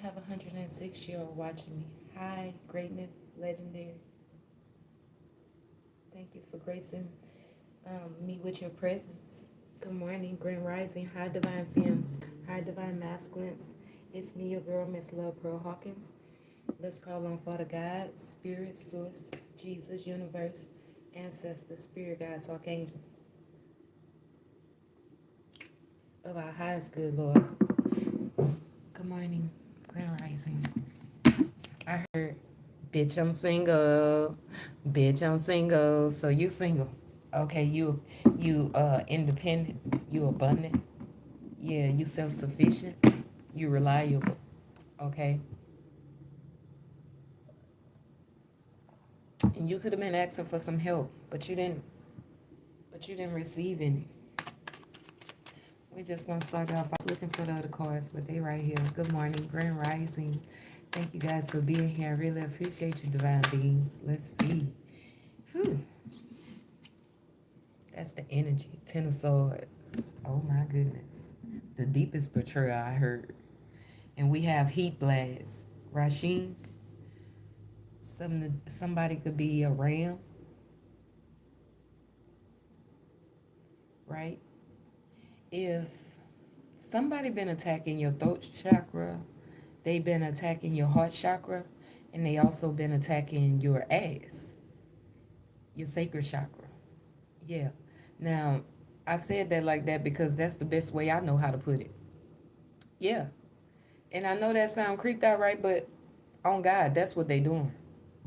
have a 106-year-old watching me. Hi, greatness, legendary. Thank you for gracing me with your presence. Good morning, Grand Rising. Hi, Divine Femmes. Hi, Divine Masculines. It's me, your girl, Miss Love Pearl Hawkins. Let's call on Father God, Spirit, Source, Jesus, Universe, Ancestors, Spirit Guides, Archangels of our highest good, Lord. Good morning, Grand Rising. I heard, bitch, I'm single. Bitch, I'm single. So you single. Okay, you independent. You abundant. Yeah, you self-sufficient. You reliable. Okay. And you could have been asking for some help, but you didn't. But you didn't receive any. We're just gonna start off by looking for the other cards, but they right here. Good morning, Grand Rising. Thank you guys for being here. I really appreciate you, divine beings. Let's see. Whew. That's the energy. Ten of Swords. Oh my goodness. The deepest betrayal I heard. And we have Heat Blast. Rasheen. Somebody could be a ram, right? If somebody been attacking your throat chakra, they've been attacking your heart chakra, and they also been attacking your ass, your sacral chakra. Yeah. Now, I said that like that because that's the best way I know how to put it. Yeah. And I know that sound creeped out, right? But on God, that's what they doing.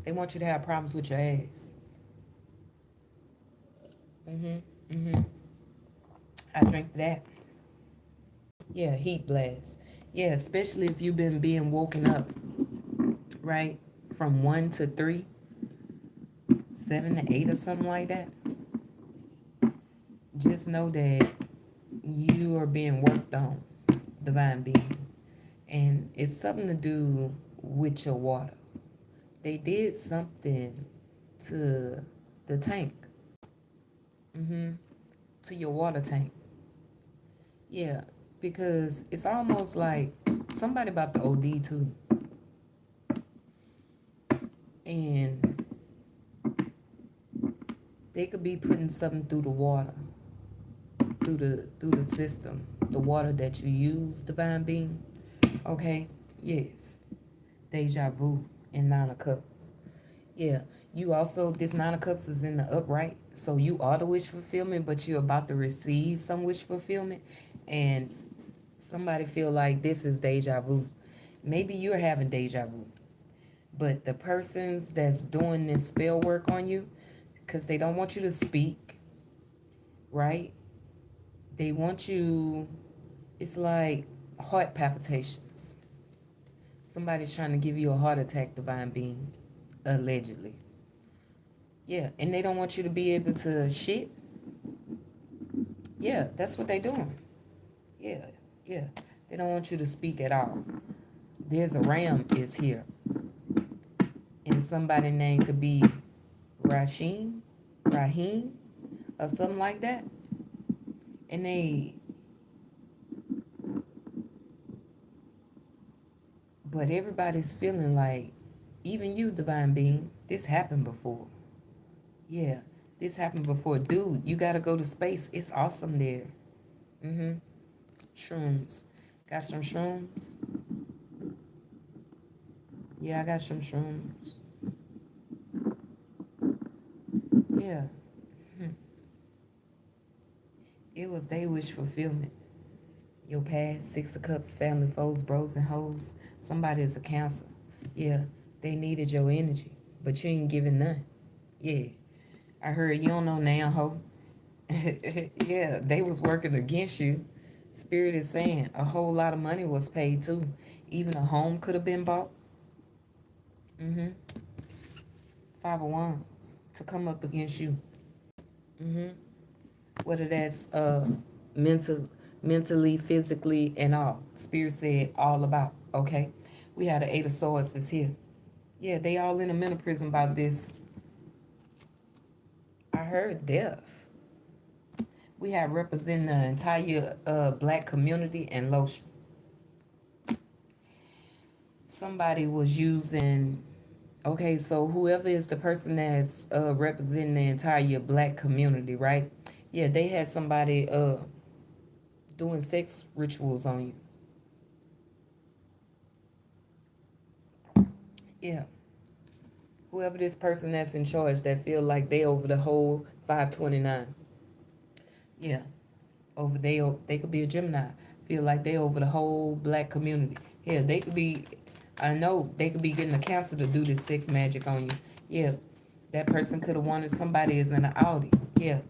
They want you to have problems with your ass. I drink that. Yeah, heat blast. Yeah, especially if you've been being woken up, right? From 1 to 3, 7 to 8 or something like that. Just know that you are being worked on, divine being. And it's something to do with your water. They did something to the tank. To your water tank. Yeah, because it's almost like somebody about the OD too. And they could be putting something through the water, through the system, the water that you use, divine being. Okay? Yes. Deja vu in Nine of Cups. Yeah. You also, this Nine of Cups is in the upright. So you are the wish fulfillment, but you're about to receive some wish fulfillment. And somebody feel like this is deja vu. Maybe you're having deja vu. But the persons that's doing this spell work on you, because they don't want you to speak, right? They want you, it's like heart palpitations. Somebody's trying to give you a heart attack, divine being, allegedly. Yeah, and they don't want you to be able to shit. Yeah, that's what they doing. Yeah, yeah. They don't want you to speak at all. There's a ram is here. And somebody's name could be Rahim, or something like that. And but everybody's feeling like, even you, divine being, this happened before. Yeah, this happened before. Dude, you gotta go to space. It's awesome there. Shrooms. Got some shrooms? Yeah, I got some shrooms. Yeah. It was they wish fulfillment. Your past, Six of Cups, family, foes, bros, and hoes. Somebody is a Cancer. Yeah, they needed your energy, but you ain't giving none. Yeah, I heard you don't know now, ho. Yeah, they was working against you. Spirit is saying a whole lot of money was paid too. Even a home could have been bought. Five of Wands to come up against you. Whether that's mentally, physically, and all. Spirit said all about. Okay, we had the Eight of Swords is here. Yeah, they all in a mental prison by this. I heard death. We have representing the entire black community and lotion. somebody was using, okay, so whoever is the person that's representing the entire black community, right? Yeah, they had somebody doing sex rituals on you. Yeah. Whoever this person that's in charge that feel like they over the whole 529. Yeah. Over they could be a Gemini. Feel like they over the whole black community. Yeah, they could be, I know they could be getting a cancer to do this sex magic on you. Yeah. That person could have wanted somebody is in an Audi. Yeah.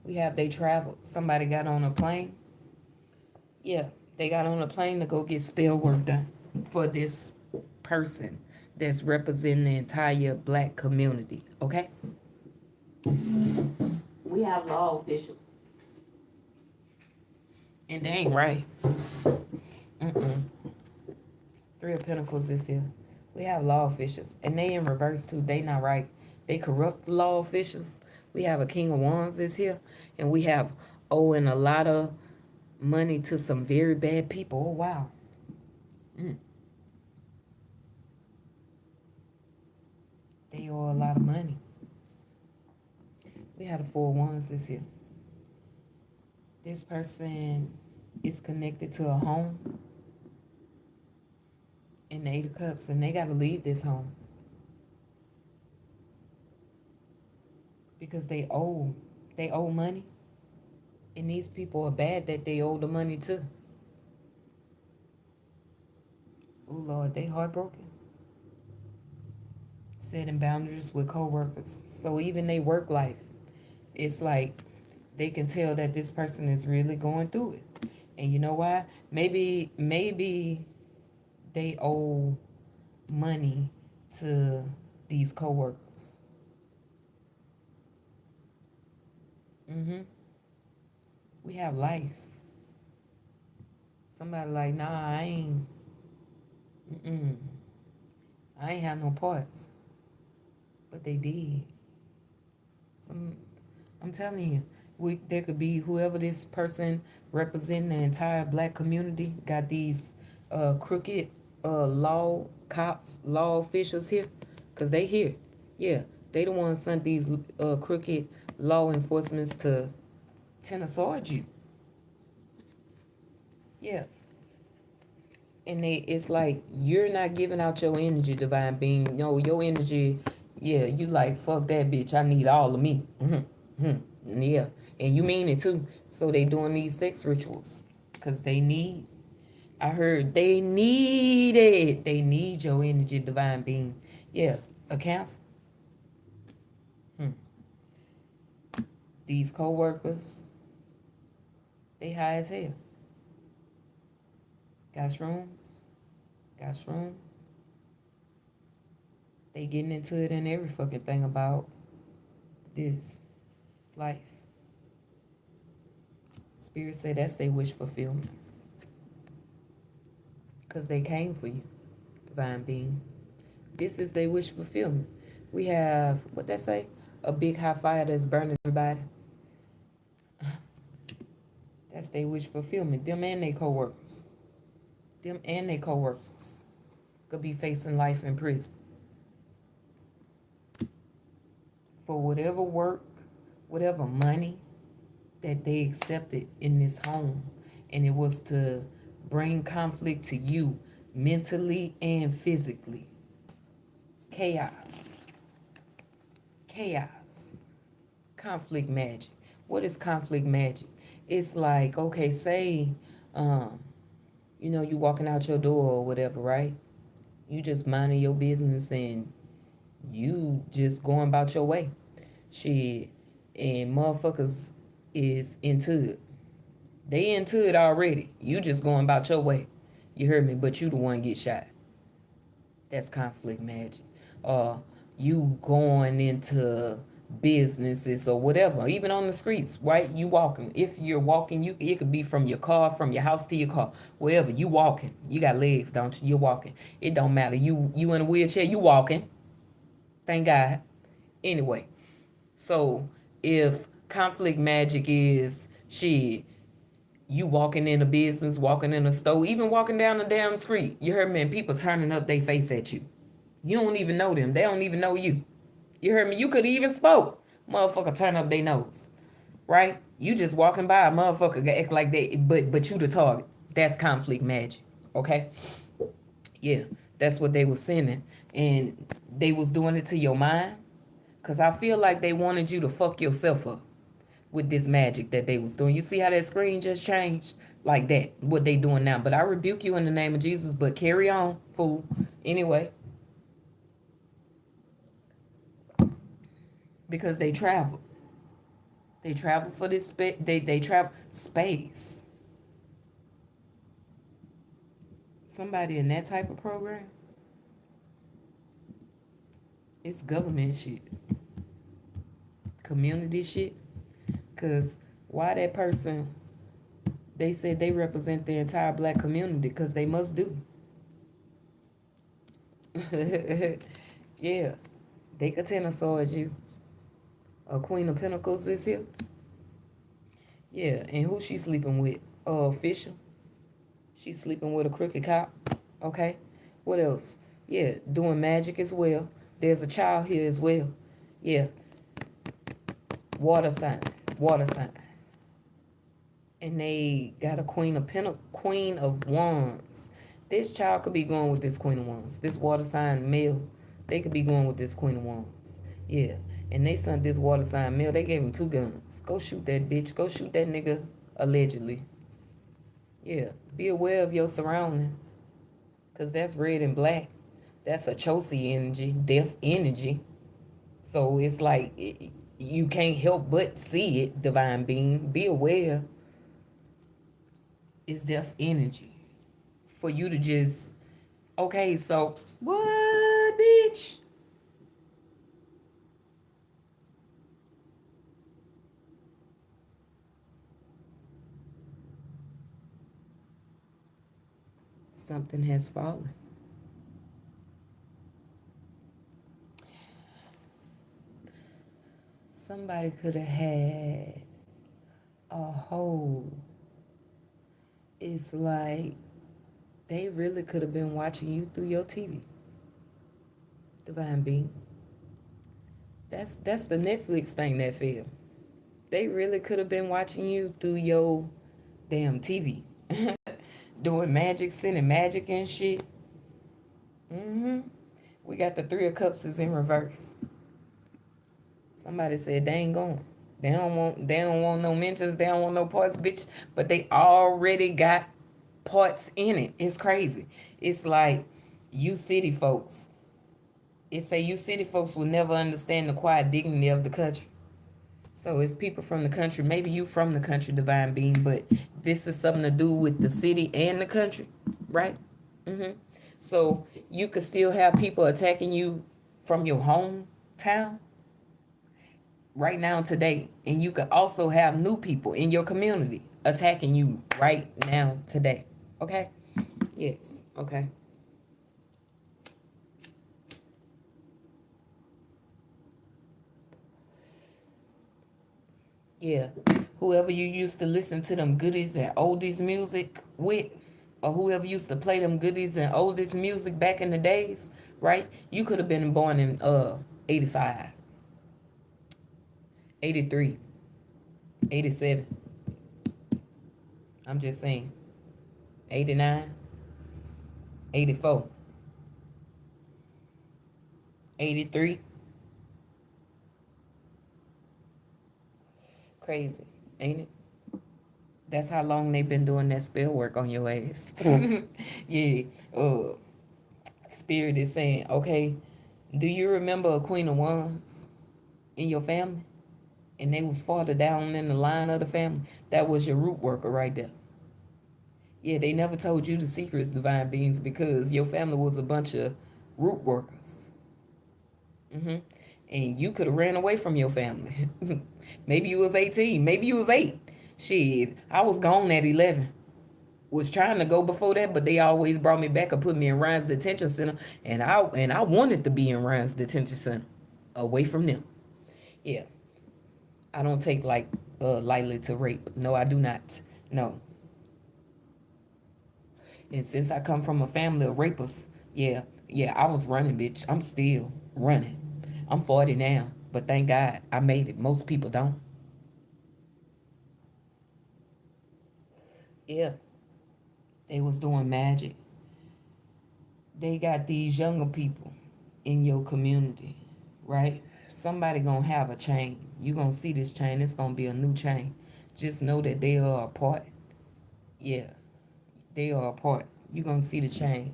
We have they traveled. Somebody got on a plane. Yeah. They got on a plane to go get spell work done for this person that's representing the entire black community. Okay? We have law officials. And they ain't right. Three of Pentacles is here. We have law officials. And they in reverse too. They not right. They corrupt law officials. We have a King of Wands is here. And we have owing a lot of money to some very bad people. Oh, wow. They owe a lot of money. We have the Four of Wands is here. This person is connected to a home. And the Eight of Cups. And they got to leave this home. Because they owe money. And these people are bad that they owe the money to. Oh, Lord, they heartbroken. Setting boundaries with co-workers. So even they work life, it's like they can tell that this person is really going through it. And you know why? Maybe they owe money to these co-workers. We have life. Somebody like, nah, I ain't have no parts. But they did. I'm telling you, there could be whoever this person representing the entire black community got these crooked law cops, law officials here, cause they here. Yeah, they the ones sent these crooked law enforcements to Tennessee you. Yeah. And it's like you're not giving out your energy, divine being. No, your energy, yeah, you like fuck that bitch. I need all of me. Yeah, and you mean it too. So they doing these sex rituals because they need. I heard they need it. They need your energy, divine being. Yeah, a Cancer. These co-workers, they high as hell. Got shrooms. Got shrooms. They getting into it and every fucking thing about this life. Spirit say that's their wish fulfillment. Because they came for you, divine being. This is their wish fulfillment. We have, what that say? A big hot fire that's burning everybody. That's their wish fulfillment. Them and their co-workers. Them and their co-workers could be facing life in prison. For whatever work, whatever money that they accepted in this home. And it was to bring conflict to you mentally and physically. Chaos. Chaos. Conflict magic. What is conflict magic? It's like, okay, say, you walking out your door or whatever, right? You just minding your business and you just going about your way. Shit. And motherfuckers is into it. They into it already. You just going about your way. You heard me, but you the one get shot. That's conflict magic. You going into businesses or whatever, even on the streets, right? You walking. If you're walking, it could be from your car, from your house to your car, wherever. You walking. You got legs, don't you? You're walking. It don't matter. You in a wheelchair, you walking. Thank God. Anyway, so if conflict magic is shit, You walking in a business, walking in a store, even walking down the damn street. You heard me? And people turning up their face at you. You don't even know them. They don't even know you. You heard me? You could even spoke. Motherfucker turn up their nose. Right? You just walking by a motherfucker act like that, but you the target. That's conflict magic. Okay? Yeah. That's what they was sending. And they was doing it to your mind. Cause I feel like they wanted you to fuck yourself up with this magic that they was doing. You see how that screen just changed? Like that. What they doing now. But I rebuke you in the name of Jesus. But carry on, fool. Anyway. Because they travel. They travel for this they travel space. Somebody in that type of program. It's government shit. Community shit. Cause why that person, they said they represent the entire black community, because they must do. Yeah. They could tend to saw as you. A Queen of Pentacles is here. Yeah, and who she sleeping with? Fisher. She's sleeping with a crooked cop. Okay. What else? Yeah, doing magic as well. There's a child here as well. Yeah. Water sign. Water sign. And they got a Queen of Wands. This child could be going with this Queen of Wands. This water sign male, they could be going with this Queen of Wands. Yeah. And they sent this water sign male. They gave him 2 guns. Go shoot that bitch. Go shoot that nigga, allegedly. Yeah. Be aware of your surroundings. Because that's red and black. That's a Chelsea energy, death energy. So it's like you can't help but see it, divine being. Be aware. It's death energy. For you to just, okay, so, what, bitch? Something has fallen. Somebody could have had a hold. It's like they really could have been watching you through your TV. Divine being. That's the Netflix thing that feel. They really could have been watching you through your damn TV. Doing magic, sending magic and shit. We got the 3 of Cups is in reverse. Somebody said they ain't going. They don't want no mentions. They don't want no parts, bitch. But they already got parts in it. It's crazy. It's like you city folks. It say you city folks will never understand the quiet dignity of the country. So it's people from the country. Maybe you from the country, divine being, but this is something to do with the city and the country, right? So you could still have people attacking you from your hometown right now today, and you could also have new people in your community attacking you right now today. Okay? Yes. Okay. Yeah. Whoever you used to listen to them goodies and oldies music with, or whoever used to play them goodies and oldies music back in the days, right? You could have been born in 85, 83, 87. I'm just saying. 89, 84, 83. Crazy, ain't it? That's how long they've been doing that spell work on your ass. Yeah. Spirit is saying, okay, do you remember a Queen of Wands in your family? And they was farther down in the line of the family. That was your root worker right there. Yeah, they never told you the secrets, divine beings, because your family was a bunch of root workers. And you could have ran away from your family. Maybe you was 18. Maybe you was 8. Shit, I was gone at 11. Was trying to go before that, but they always brought me back and put me in Ryan's detention center. And I wanted to be in Ryan's detention center, away from them. Yeah. I don't take lightly to rape. No, I do not. No. And since I come from a family of rapists, yeah, I was running, bitch. I'm still running. I'm 40 now, but thank God I made it. Most people don't. Yeah, they was doing magic. They got these younger people in your community, right? Somebody gonna have a chain. You gonna see this chain. It's gonna be a new chain. Just know that they are apart. Yeah, they are apart. You gonna see the chain.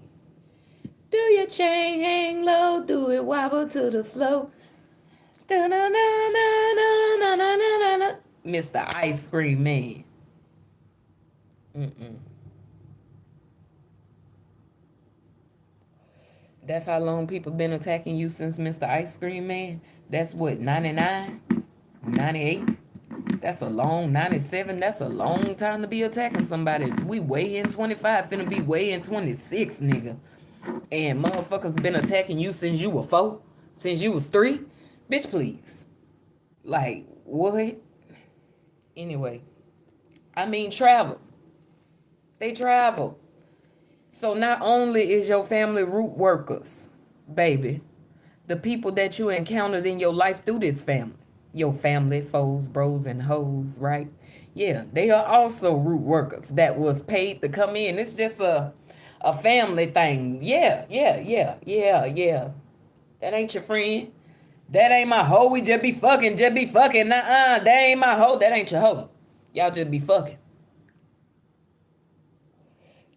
Do your chain hang low? Do it wobble to the flow? Da na na na na na na na na. Mr. Ice Cream Man. Mm-mm. That's how long people been attacking you since Mr. Ice Cream Man? That's what, 99? 98? That's a long 97. That's a long time to be attacking somebody. We way in 25, finna be way in 26, nigga. And motherfuckers been attacking you since you were 4, since you was 3. Bitch, please. Like, what? Anyway, I mean, travel. They travel. So not only is your family root workers, baby, the people that you encountered in your life through this family, your family, foes, bros, and hoes, right? Yeah, they are also root workers that was paid to come in. It's just a family thing. Yeah. That ain't your friend. That ain't my hoe. We just be fucking, Nuh-uh. That ain't my hoe. That ain't your hoe. Y'all just be fucking.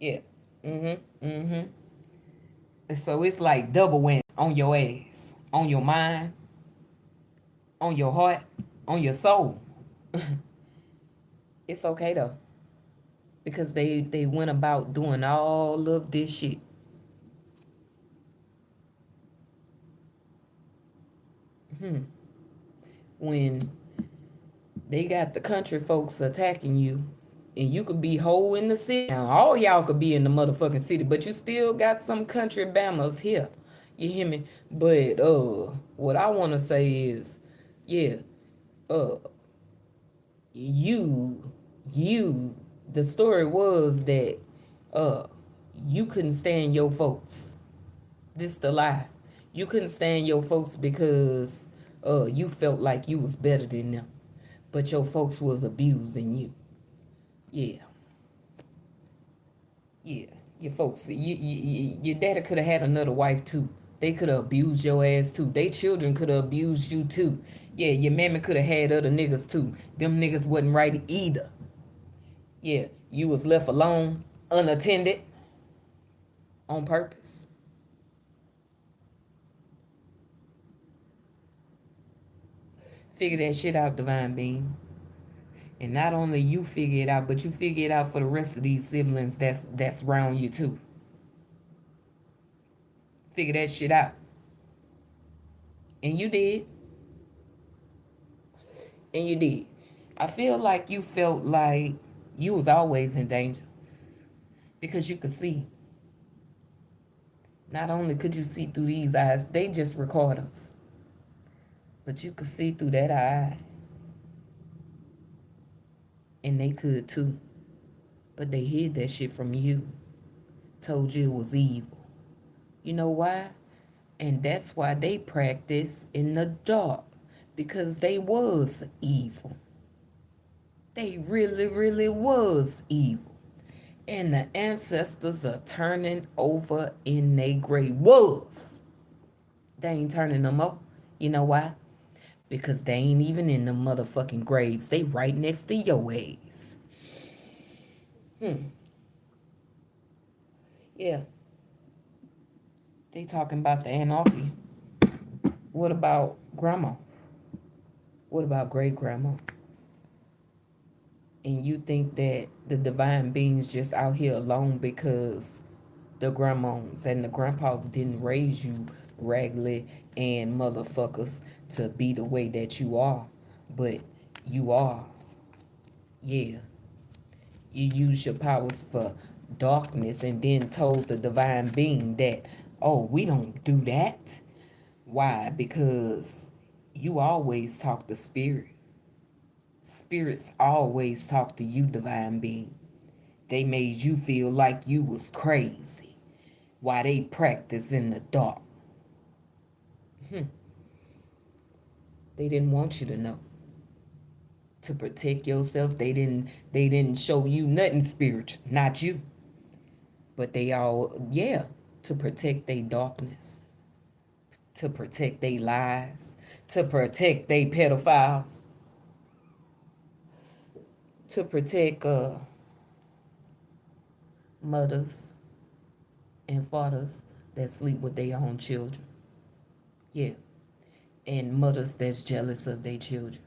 Yeah. So it's like double win on your ass, on your mind, on your heart, on your soul. It's okay though. Because they went about doing all of this shit. When they got the country folks attacking you, and you could be whole in the city. Now, all y'all could be in the motherfucking city, but you still got some country bammers here. You hear me? But what I wanna say is, yeah, uh you you the story was that uh you couldn't stand your folks. This the lie. You couldn't stand your folks because you felt like you was better than them, but your folks was abusing you. Yeah, yeah. Your folks, your daddy could have had another wife too. They could have abused your ass too. They children could have abused you too. Yeah, your mammy could have had other niggas too. Them niggas wasn't right either. Yeah, you was left alone, unattended, on purpose. Figure that shit out, Divine Being. And not only you figure it out, but you figure it out for the rest of these siblings that's around you too. Figure that shit out. And you did. And you did. I feel like you felt like you was always in danger. Because you could see. Not only could you see through these eyes, they just record us. But you could see through that eye. And they could too. But they hid that shit from you. Told you it was evil. You know why? And that's why they practice in the dark. Because they was evil. They really, really was evil. And the ancestors are turning over in their grave. Was. They ain't turning no more. You know why? Because they ain't even in the motherfucking graves. They right next to your ass. Yeah. They talking about the anarchy. What about grandma? What about great grandma? And you think that the divine beings just out here alone because the grandmas and the grandpas didn't raise you raggedy and motherfuckers to be the way that you are. But you are. Yeah. You use your powers for darkness and then told the divine being that, oh, we don't do that. Why? Because you always talk to spirit. Spirits always talk to you, divine being. They made you feel like you was crazy while they practice in the dark. They didn't want you to know. To protect yourself, they didn't show you nothing spiritual. Not you. But they all, yeah, to protect their darkness, to protect their lies, to protect their pedophiles, to protect mothers and fathers that sleep with their own children. Yeah. And mothers that's jealous of their children.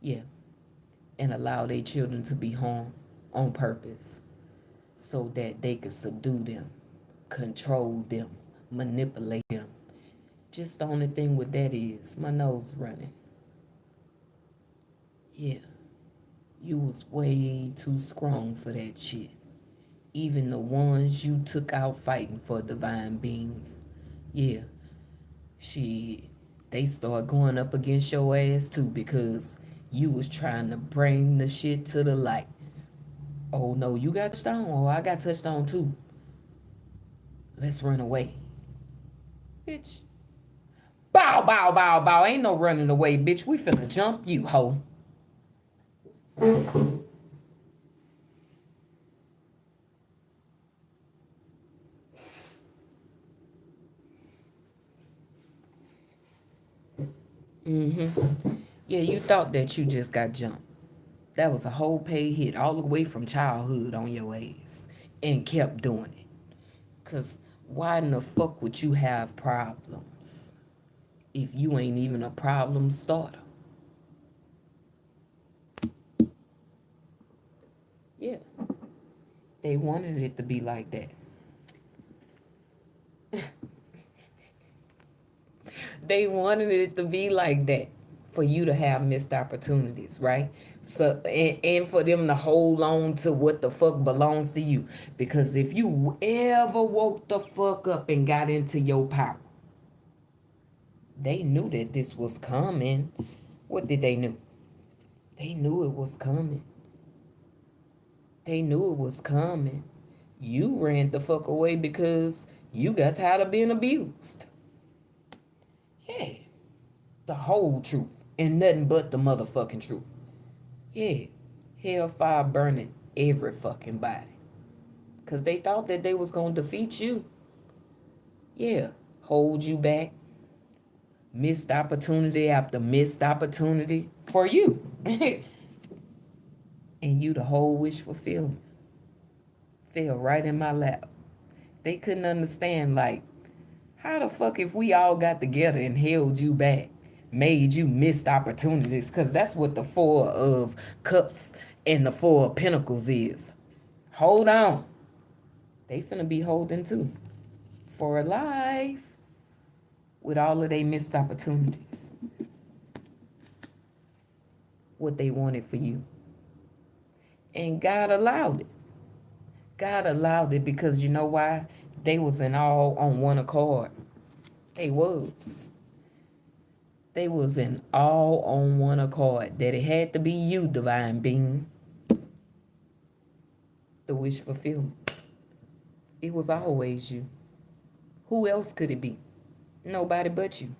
Yeah. And allow their children to be harmed on purpose so that they could subdue them, control them, manipulate them. Just the only thing with that is my nose running. Yeah. You was way too strong for that shit. Even the ones you took out fighting for divine beings. Yeah. Shit. They start going up against your ass too because you was trying to bring the shit to the light. Oh no, you got touched on? Oh, I got touched on too. Let's run away. Bitch. Bow, bow, bow, bow. Ain't no running away, bitch. We finna jump you, hoe. Yeah, you thought that you just got jumped. That was a whole pay hit all the way from childhood on your ass. And kept doing it. Cause why in the fuck would you have problems if you ain't even a problem starter? Yeah. They wanted it to be like that. They wanted it to be like that for you to have missed opportunities, right? So and for them to hold on to what the fuck belongs to you. Because if you ever woke the fuck up and got into your power, they knew that this was coming. What did they knew? They knew it was coming. They knew it was coming. You ran the fuck away because you got tired of being abused. Yeah. The whole truth. And nothing but the motherfucking truth. Yeah. Hellfire burning every fucking body. Because they thought that they was going to defeat you. Yeah. Hold you back. Missed opportunity after missed opportunity for you. And you the whole wish fulfillment. Fell right in my lap. They couldn't understand, like, how the fuck if we all got together and held you back, made you missed opportunities? Because that's what the Four of Cups and the Four of Pentacles is. Hold on. They finna be holding too. For life. With all of their missed opportunities. What they wanted for you. And God allowed it. God allowed it because you know why? They was in all on one accord. They was. They was in all on one accord. That it had to be you, divine being. The wish fulfillment. It was always you. Who else could it be? Nobody but you.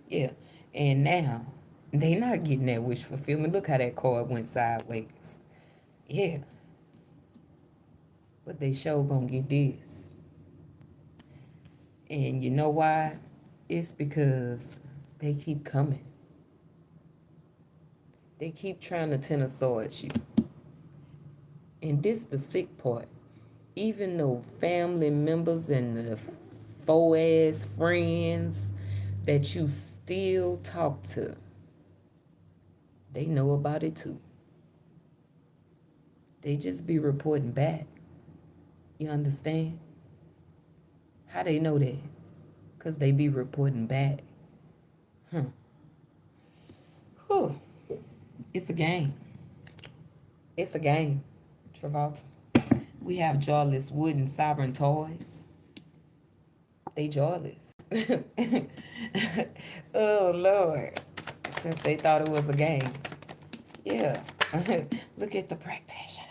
Yeah. And now, they not getting that wish fulfillment. Look how that card went sideways. Yeah. But they sure gonna get this. And you know why? It's because they keep coming. They keep trying to tend a sword at you. And this the sick part. Even though family members and the faux-ass friends that you still talk to, they know about it too. They just be reporting back. You understand? How they know that? Because they be reporting back. Whew. It's a game. It's a game, Travolta. We have jawless wooden sovereign toys. They jawless. Oh, Lord. Since they thought it was a game. Yeah. Look at the practitioner.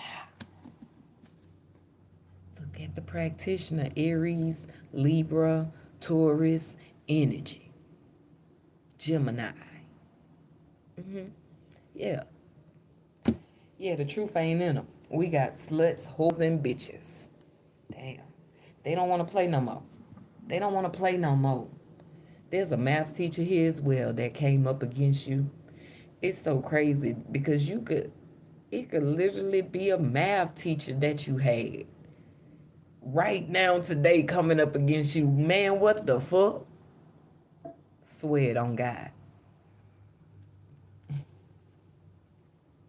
The practitioner, Aries, Libra, Taurus, energy, Gemini. Yeah. Yeah, the truth ain't in them. We got sluts, hoes, and bitches. Damn. They don't want to play no more. They don't want to play no more. There's a math teacher here as well that came up against you. It's so crazy because it could literally be a math teacher that you had right now today coming up against you. Man, what the fuck? Swear it on God.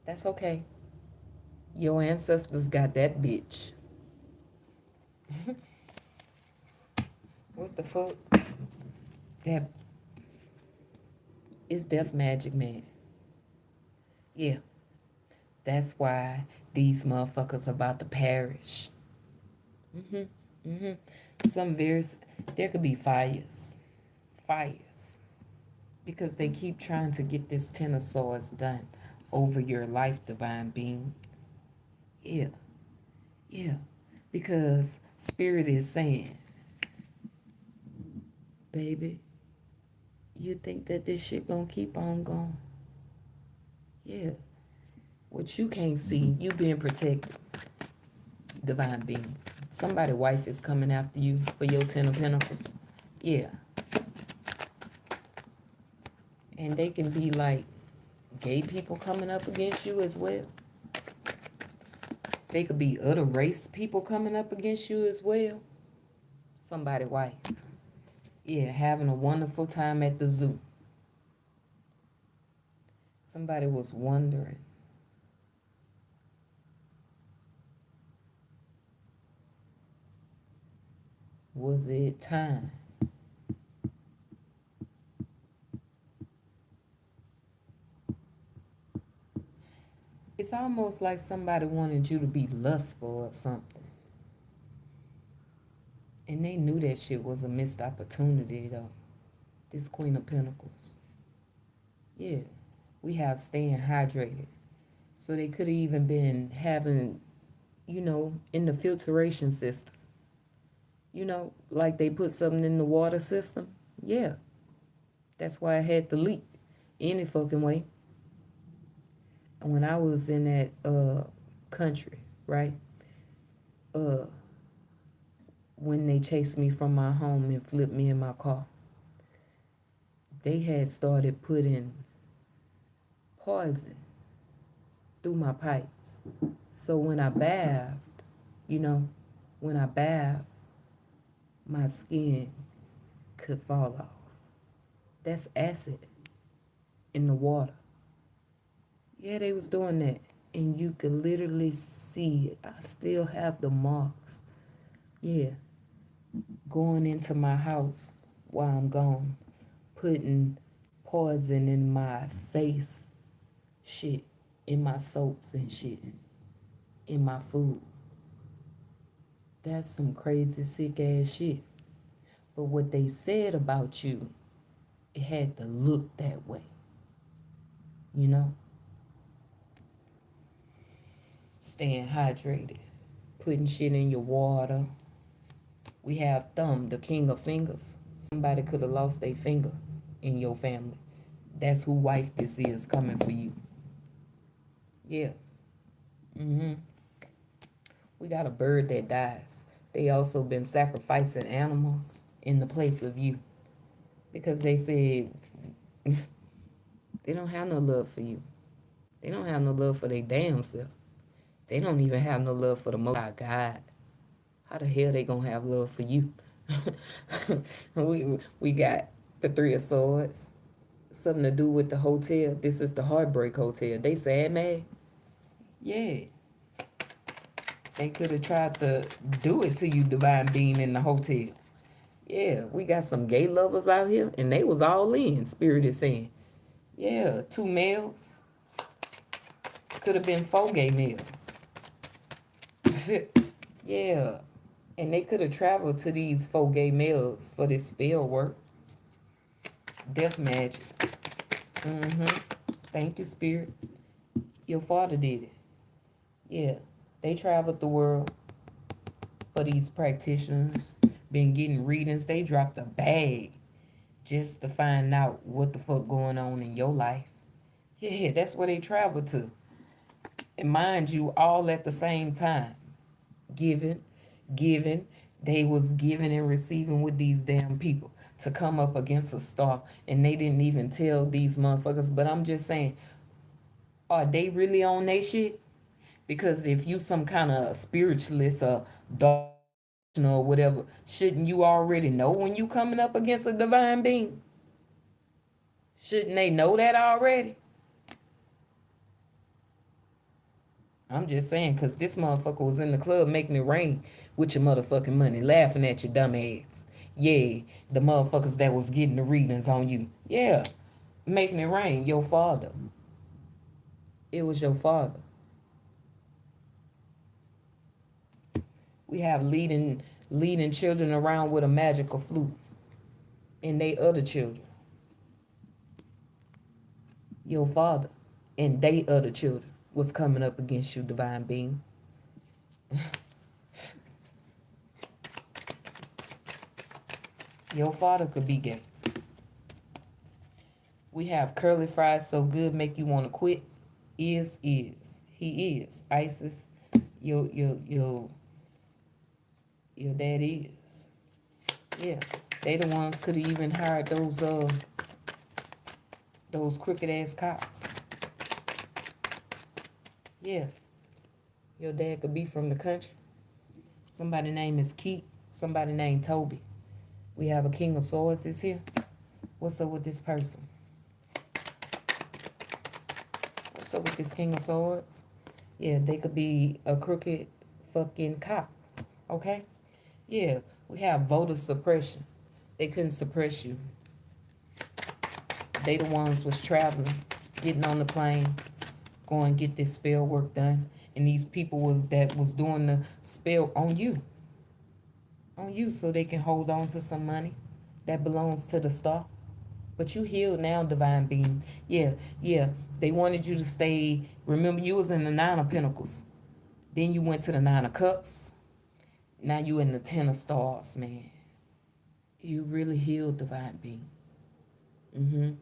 That's okay. Your ancestors got that bitch. What the fuck? That is Death Magic Man. Yeah. That's why these motherfuckers about to perish. There could be fires. Fires. Because they keep trying to get this Ten of Swords done over your life, divine being. Yeah. Yeah. Because Spirit is saying, baby, you think that this shit gonna keep on going? Yeah. What you can't see, you being protected, divine being. Somebody's wife is coming after you for your Ten of Pentacles. Yeah. And they can be like gay people coming up against you as well. They could be other race people coming up against you as well. Somebody's wife. Yeah, having a wonderful time at the zoo. Somebody was wondering, was it time? It's almost like somebody wanted you to be lustful or something. And they knew that shit was a missed opportunity, though. This Queen of Pentacles. Yeah. We have staying hydrated. So they could have even been having, in the filtration system. Like they put something in the water system. Yeah. That's why I had the leak. Any fucking way. And when I was in that country, right? When they chased me from my home and flipped me in my car, they had started putting poison through my pipes. So when I bathed, my skin could fall off. That's acid in the water. Yeah, they was doing that. And you could literally see it. I still have the marks. Yeah. Going into my house while I'm gone. Putting poison in my face. Shit. In my soaps and shit. In my food. That's some crazy sick ass shit. But what they said about you, it had to look that way. Staying hydrated. Putting shit in your water. We have Thumb, the king of fingers. Somebody could have lost their finger in your family. That's who wife this is coming for you. Yeah. We got a bird that dies. They also been sacrificing animals in the place of you. Because they said they don't have no love for you. They don't have no love for their damn self. They don't even have no love for the Most High God. How the hell they gonna have love for you? we got the Three of Swords. Something to do with the hotel. This is the Heartbreak Hotel. They sad, man. Yeah. They could have tried to do it to you, divine being, in the hotel. Yeah, we got some gay lovers out here, and they was all in, Spirit is saying. Yeah, 2 males. Could have been 4 gay males. Yeah. And they could have traveled to these 4 gay males for this spell work. Death magic. Thank you, Spirit. Your father did it. Yeah. They traveled the world for these practitioners. Been getting readings. They dropped a bag just to find out what the fuck going on in your life. Yeah, that's where they travel to. And mind you, all at the same time. Giving, giving. They was giving and receiving with these damn people to come up against a star. And they didn't even tell these motherfuckers. But I'm just saying, are they really on they shit? Because if you some kind of spiritualist or doctor or whatever, shouldn't you already know when you coming up against a divine being? Shouldn't they know that already? I'm just saying, because this motherfucker was in the club making it rain with your motherfucking money, laughing at your dumb ass. Yeah, the motherfuckers that was getting the readings on you. Yeah, making it rain, your father. It was your father. We have leading children around with a magical flute. And they other children. Your father and they other children was coming up against you, divine being. Your father could be gay. We have curly fries so good make you want to quit. Is. He is. Isis. Your dad is. Yeah. They the ones could have even hired those crooked ass cops. Yeah. Your dad could be from the country. Somebody name is Keith. Somebody named Toby. We have a King of Swords is here. What's up with this person? What's up with this King of Swords? Yeah, they could be a crooked fucking cop. Okay? Yeah, we have voter suppression. They couldn't suppress you. They the ones was traveling, getting on the plane, going get this spell work done. And these people was doing the spell on you. On you, so they can hold on to some money that belongs to the star. But you healed now, divine being. Yeah. They wanted you to stay. Remember, you was in the 9 of Pentacles. Then you went to the 9 of Cups. Now you in the 10 of Stars, man. You really healed, divine being.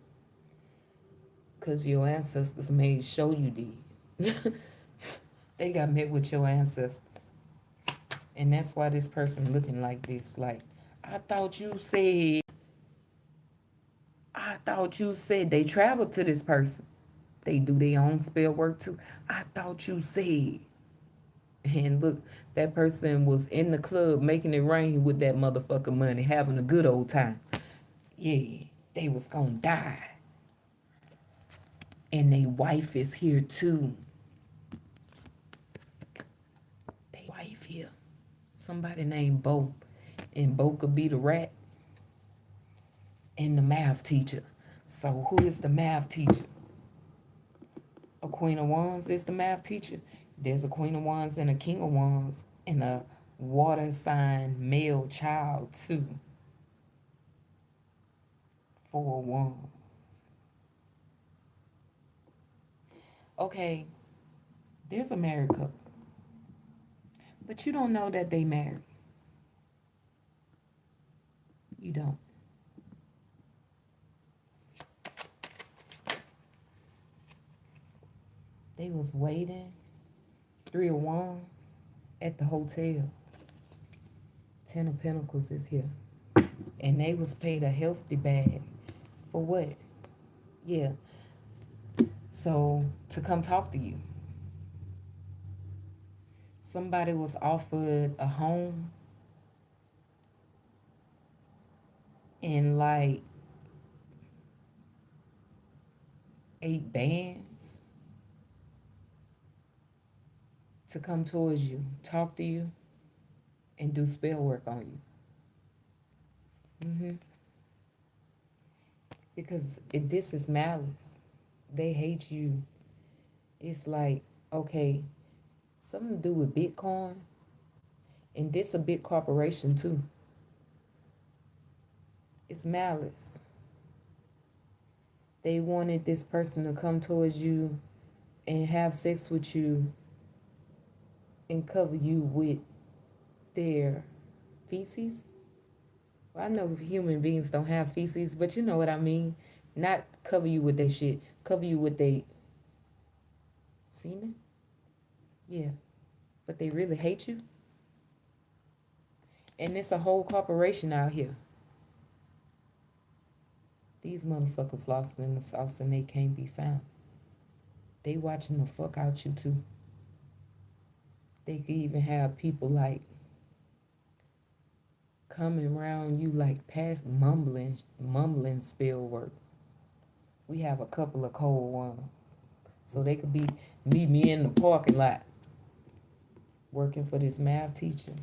Because your ancestors made sure you did. They got met with your ancestors. And that's why this person looking like this. Like, I thought you said they traveled to this person. They do their own spell work too. I thought you said. And look, that person was in the club making it rain with that motherfucking money, having a good old time. Yeah, they was gonna die. And their wife is here too. They wife here. Somebody named Bo. And Bo could be the rat and the math teacher. So who is the math teacher? A Queen of Wands is the math teacher. There's a Queen of Wands and a King of Wands and a water sign male child too. 4 of Wands. Okay, there's a married couple. But you don't know that they married. You don't. They was waiting. 3 of Wands at the hotel. 10 of Pentacles is here. And they was paid a hefty bag. For what? Yeah. So, to come talk to you. Somebody was offered a home in like 8 bands to come towards you, talk to you, and do spell work on you. Because this is malice. They hate you. It's like, okay, something to do with Bitcoin. And this a big corporation too. It's malice. They wanted this person to come towards you and have sex with you and cover you with their feces. Well, I know human beings don't have feces, but you know what I mean. Not cover you with their shit. Cover you with their semen. Yeah, but they really hate you. And it's a whole corporation out here. These motherfuckers lost in the sauce and they can't be found. They watching the fuck out you too. They could even have people like coming around you like past mumbling spell work. We have a couple of cold ones. So they could be meet me in the parking lot working for this math teacher.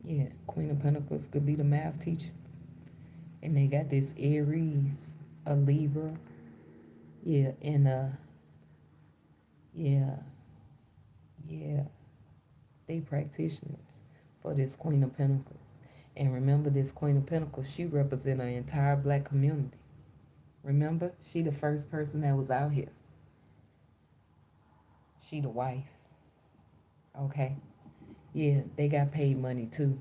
Yeah, Queen of Pentacles could be the math teacher. And they got this Aries, a Libra. Yeah, and yeah, yeah. They practitioners for this Queen of Pentacles. And remember, this Queen of Pentacles, she represents an entire black community. Remember, she the first person that was out here. She the wife. Okay. Yeah, they got paid money too.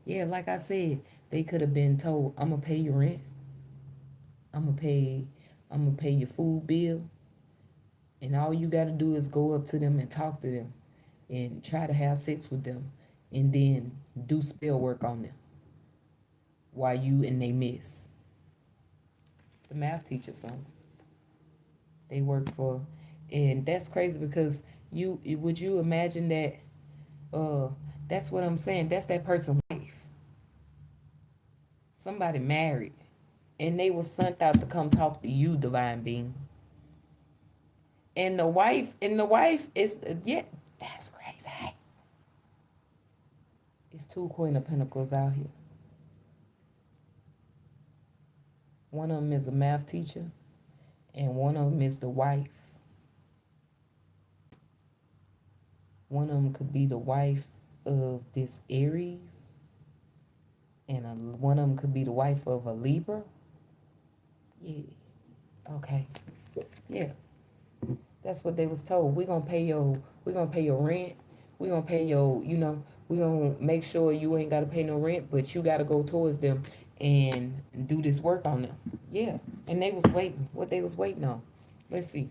Yeah, like I said, they could have been told, I'm gonna pay your rent. I'm gonna pay your food bill. And all you gotta do is go up to them and talk to them and try to have sex with them and then do spell work on them while you and they miss. The math teacher son. They work for, and that's crazy because would you imagine that that's what I'm saying. That's that person's wife. Somebody married. And they was sent out to come talk to you, divine being. And the wife is yeah, that's crazy. It's two Queen of Pentacles out here. One of them is a math teacher, and one of them is the wife. One of them could be the wife of this Aries, and one of them could be the wife of a Libra. Yeah. Okay. Yeah. That's what they was told. We're gonna pay your rent. We're gonna pay your, we're gonna make sure you ain't gotta pay no rent, but you gotta go towards them and do this work on them. Yeah. And they was waiting. What they was waiting on. Let's see.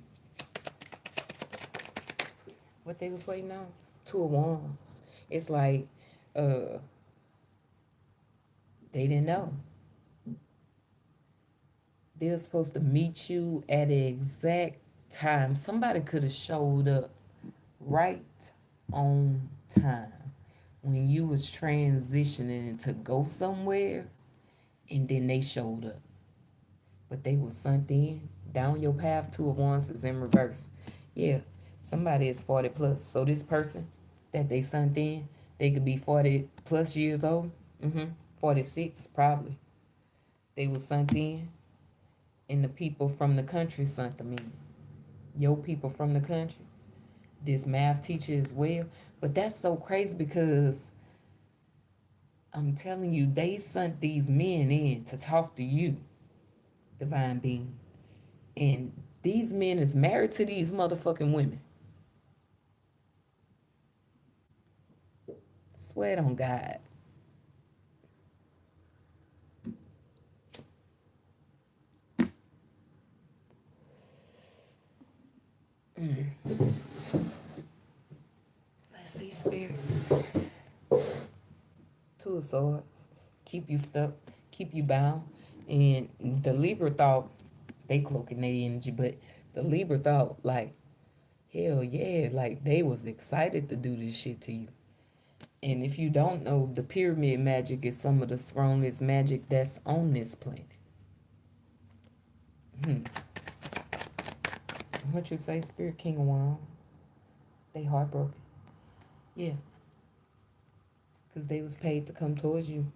What they was waiting on? Two of Wands. It's like they didn't know. They were supposed to meet you at the exact time. Somebody could have showed up right on time when you was transitioning to go somewhere, and then they showed up. But they was sent in down your path. Two of Wands is in reverse. Yeah, somebody is 40 plus. So this person that they sent in, they could be 40 plus years old. 46 probably. They was sent in, and the people from the country sent them in. Your people from the country. This math teacher as well. But that's so crazy because I'm telling you, they sent these men in to talk to you, divine being. And these men is married to these motherfucking women. Swear on God. Let's see, Spirit. Two of Swords. Keep you stuck. Keep you bound. And the Libra thought, they cloaking their energy, but the Libra thought, like, hell yeah, like they was excited to do this shit to you. And if you don't know, the pyramid magic is some of the strongest magic that's on this planet. What you say, Spirit? King of Wands. They heartbroken. Yeah. Because they was paid to come towards you.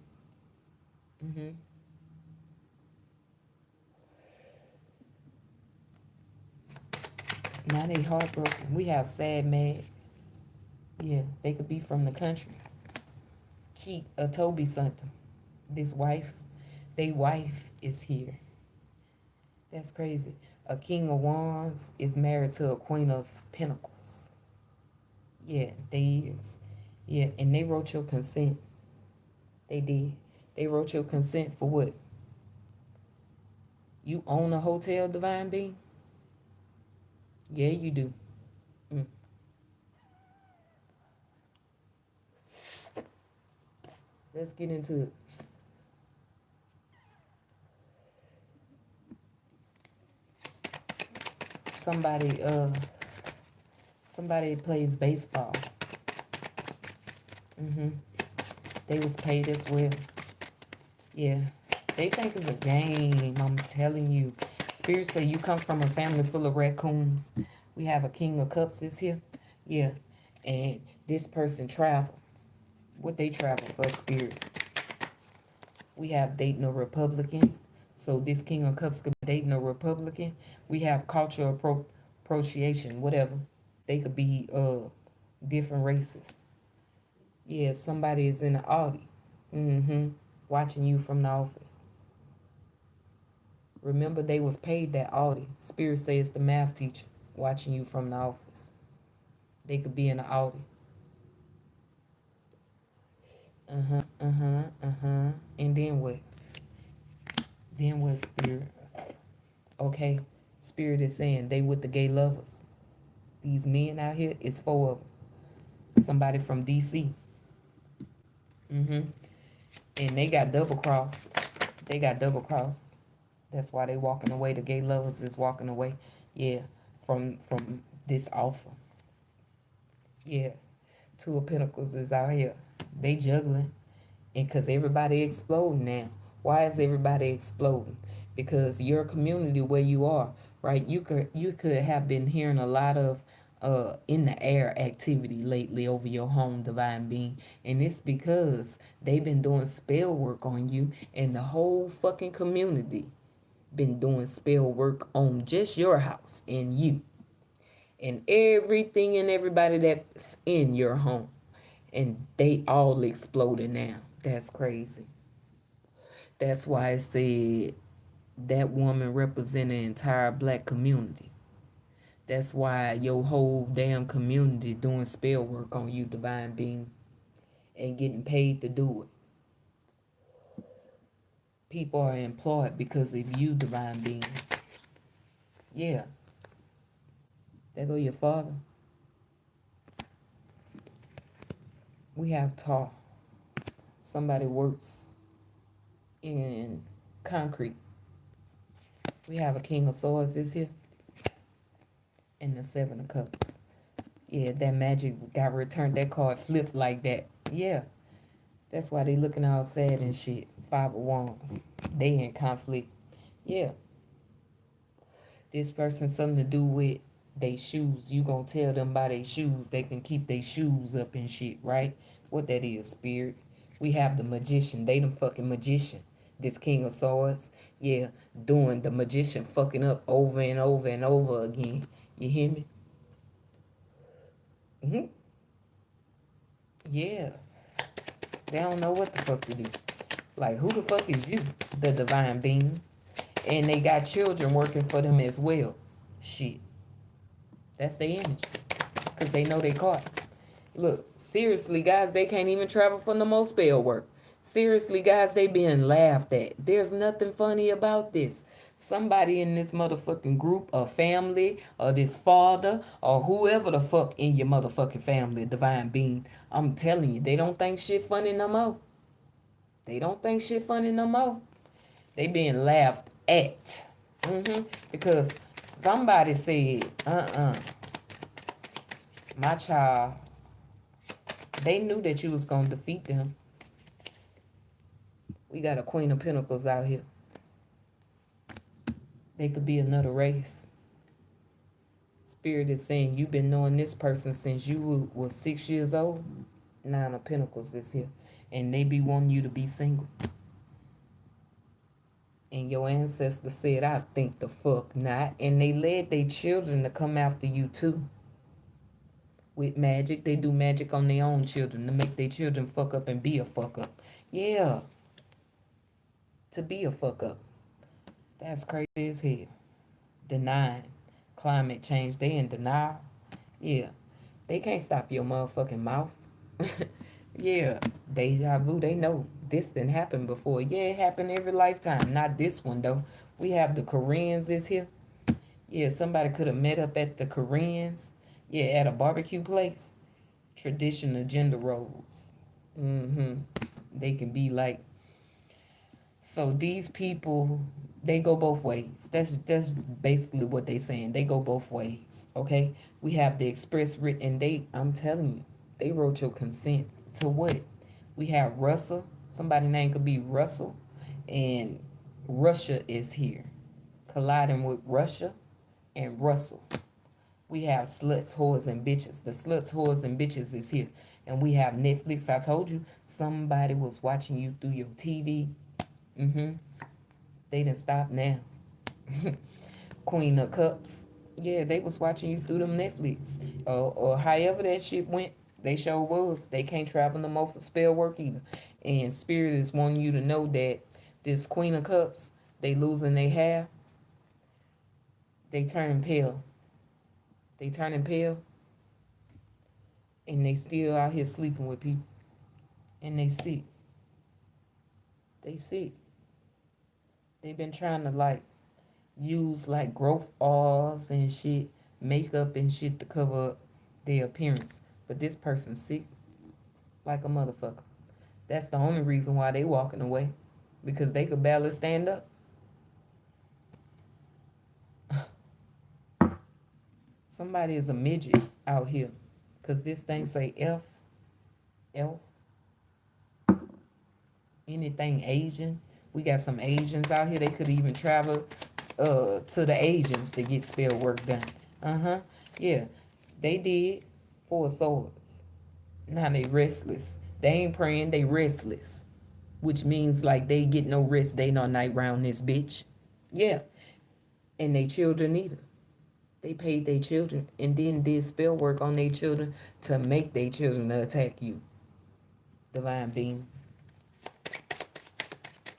Now they heartbroken. We have sad mad. Yeah, they could be from the country. Keep a Toby something. This wife, they wife is here. That's crazy. A King of Wands is married to a Queen of Pentacles. Yeah, they is. Yeah, and they wrote your consent. They did. They wrote your consent for what? You own a hotel, Divine Being? Yeah, you do. Mm. Let's get into it. Somebody, somebody plays baseball. Mm-hmm. They was paid as well. Yeah. They think it's a game. I'm telling you. Spirit say you come from a family full of raccoons. We have a King of Cups is here. Yeah. And this person travel. What they travel for, Spirit? We have dating a Republican. So this King of Cups could be dating a Republican. We have cultural appropriation, whatever. They could be different races. Yeah, somebody is in the Audi. Mm-hmm. Watching you from the office. Remember they was paid that Audi. Spirit says the math teacher watching you from the office. They could be in the Audi. Uh-huh, uh-huh, uh-huh. And then what? Then what, Spirit? Okay. Spirit is saying they with the gay lovers. These men out here, it's four of them. Somebody from DC. Mm-hmm. And they got double crossed. They got double crossed. That's why they walking away. The gay lovers is walking away. Yeah. From this offer. Yeah. Two of Pentacles is out here. They juggling. And because everybody exploding now. Why is everybody exploding? Because your community where you are, right? You could have been hearing a lot of in the air activity lately over your home, Divine Being. And it's because they've been doing spell work on you, and the whole fucking community been doing spell work on just your house and you and everything and everybody that's in your home. And they all exploded now. That's crazy. That's why I said that woman represent an entire black community. That's why your whole damn community doing spell work on you, Divine Being, and getting paid to do it. People are employed because of you, Divine Being. Yeah, there go your father. We have tar. Somebody works in concrete. We have a King of Swords is here, and the Seven of Cups. Yeah, that magic got returned. That card flipped like that. Yeah, that's why they looking all sad and shit. Five of Wands. They in conflict. Yeah, this person something to do with they shoes. You gonna tell them by their shoes. They can keep their shoes up and shit, right? What that is, Spirit. We have the magician. They the fucking magician. This King of Swords. Yeah, doing the magician fucking up over and over and over again. You hear me? Mm-hmm. Yeah. They don't know what the fuck to do. Like, who the fuck is you? The Divine Being. And they got children working for them as well. Shit. That's their energy. Because they know they caught. Look, seriously, guys, they can't even travel for no more spell work. Seriously, guys, they being laughed at. There's nothing funny about this. Somebody in this motherfucking group, or family, or this father, or whoever the fuck in your motherfucking family, Divine Being, I'm telling you, they don't think shit funny no more. They don't think shit funny no more. They being laughed at. Because somebody said, my child, they knew that you was going to defeat them. We got a Queen of Pentacles out here. They could be another race. Spirit is saying you've been knowing this person since you was 6 years old. Nine of Pentacles is here. And they be wanting you to be single. And your ancestor said, I think the fuck not. And they led their children to come after you too. With magic. They do magic on their own children to make their children fuck up and be a fuck up. Yeah. To be a fuck up. That's crazy as hell. Denying climate change. They in denial. Yeah. They can't stop your motherfucking mouth. Yeah, deja vu. They know this didn't happen before. Yeah, it happened every lifetime. Not this one though. We have the Koreans is here. Yeah, somebody could have met up at the Koreans. Yeah, at a barbecue place. Traditional gender roles. Mm-hmm. They can be like, so these people, they go both ways. That's basically what they saying. They go both ways. Okay. We have the express written. They, I'm telling you, they wrote your consent to what? We have Russell. Somebody name could be Russell, and Russia is here, colliding with Russia and Russell. We have sluts, whores, and bitches. The sluts, whores, and bitches is here. And we have Netflix. I told you, somebody was watching you through your TV. Mm-hmm. They didn't stop now. Queen of Cups. Yeah, they was watching you through them Netflix. Or however that shit went. They sure was. They can't travel no more for spell work either. And Spirit is wanting you to know that this Queen of Cups, they losing their hair. They turning pale. They turning pale. And they still out here sleeping with people. And they sick. They sick. They been trying to like use like growth oils and shit, makeup and shit to cover up their appearance. But this person's sick like a motherfucker. That's the only reason why they walking away. Because they could barely stand up. Somebody is a midget out here. Cause this thing say elf, anything Asian. We got some Asians out here. They could even travel to the Asians to get spell work done. Uh-huh. Yeah. They did 4 swords. Now they restless. They ain't praying, they restless. Which means like they get no rest day nor night round this bitch. Yeah. And they children either. They paid their children and then did spell work on their children to make their children attack you. Divine being.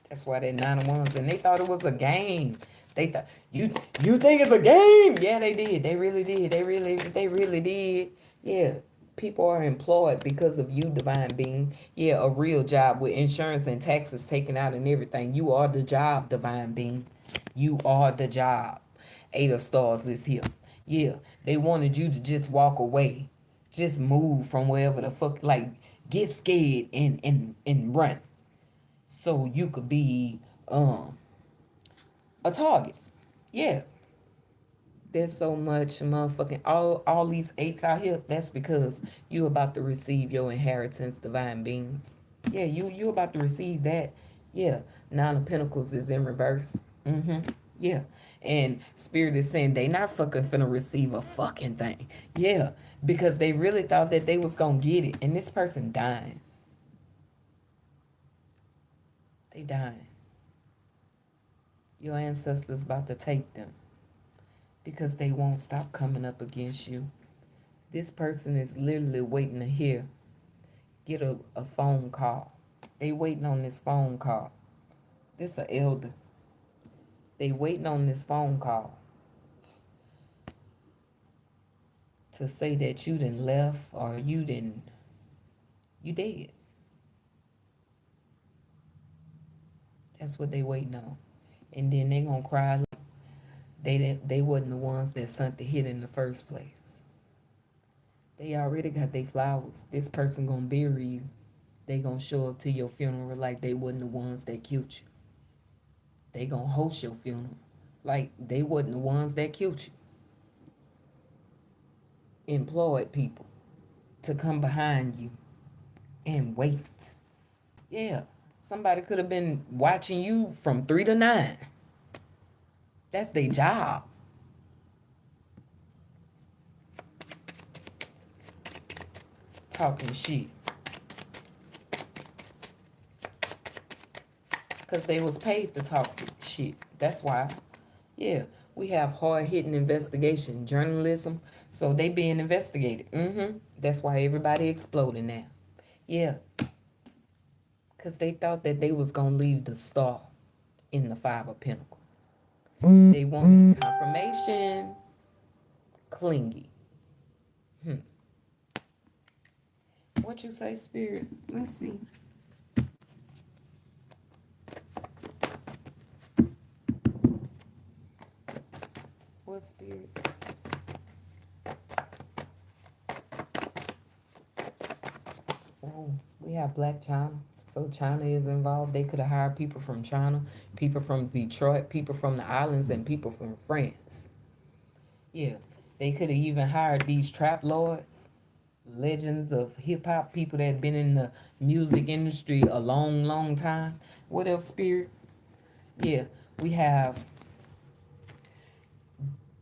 That's why they 9 of Wands. And they thought it was a game. They thought you think it's a game? Yeah, they did. They really did. They really did. Yeah. People are employed because of you, divine being. Yeah, a real job with insurance and taxes taken out and everything. You are the job, divine being. You are the job. 8 of Stars is here. Yeah, they wanted you to just walk away. Just move from wherever the fuck, like, get scared and run. So you could be a target. Yeah. There's so much motherfucking all these 8s out here. That's because you about to receive your inheritance, divine beings. Yeah, you about to receive that. Yeah. 9 of Pentacles is in reverse. Mm-hmm. Yeah. And Spirit is saying they not fucking finna receive a fucking thing. Yeah. Because they really thought that they was gonna get it. And this person dying. They dying. Your ancestors about to take them. Because they won't stop coming up against you. This person is literally waiting to hear, get a phone call. They waiting on this phone call. This a elder. They waiting on this phone call to say that you done left or you dead. That's what they waiting on. And then they gonna cry like they wasn't the ones that sent the hit in the first place. They already got their flowers. This person gonna bury you. They gonna show up to your funeral like they wasn't the ones that killed you. They gonna host your funeral like they wasn't the ones that killed you. Employed people to come behind you and wait. Yeah, somebody could have been watching you from 3 to 9. That's their job. Talking shit. Because they was paid to talk shit. That's why. Yeah, we have hard-hitting investigation, journalism. So they being investigated. Mm-hmm. That's why everybody exploding now. Yeah. Because they thought that they was going to leave the star in the 5 of Pentacles. They wanted confirmation. Clingy. What you say, Spirit? Let's see. What Spirit? Oh, we have Black China. So China is involved. They could have hired people from China, people from Detroit, people from the islands, and people from France. Yeah, they could have even hired these trap lords, legends of hip hop, people that have been in the music industry a long, long time. What else, Spirit? Yeah, we have.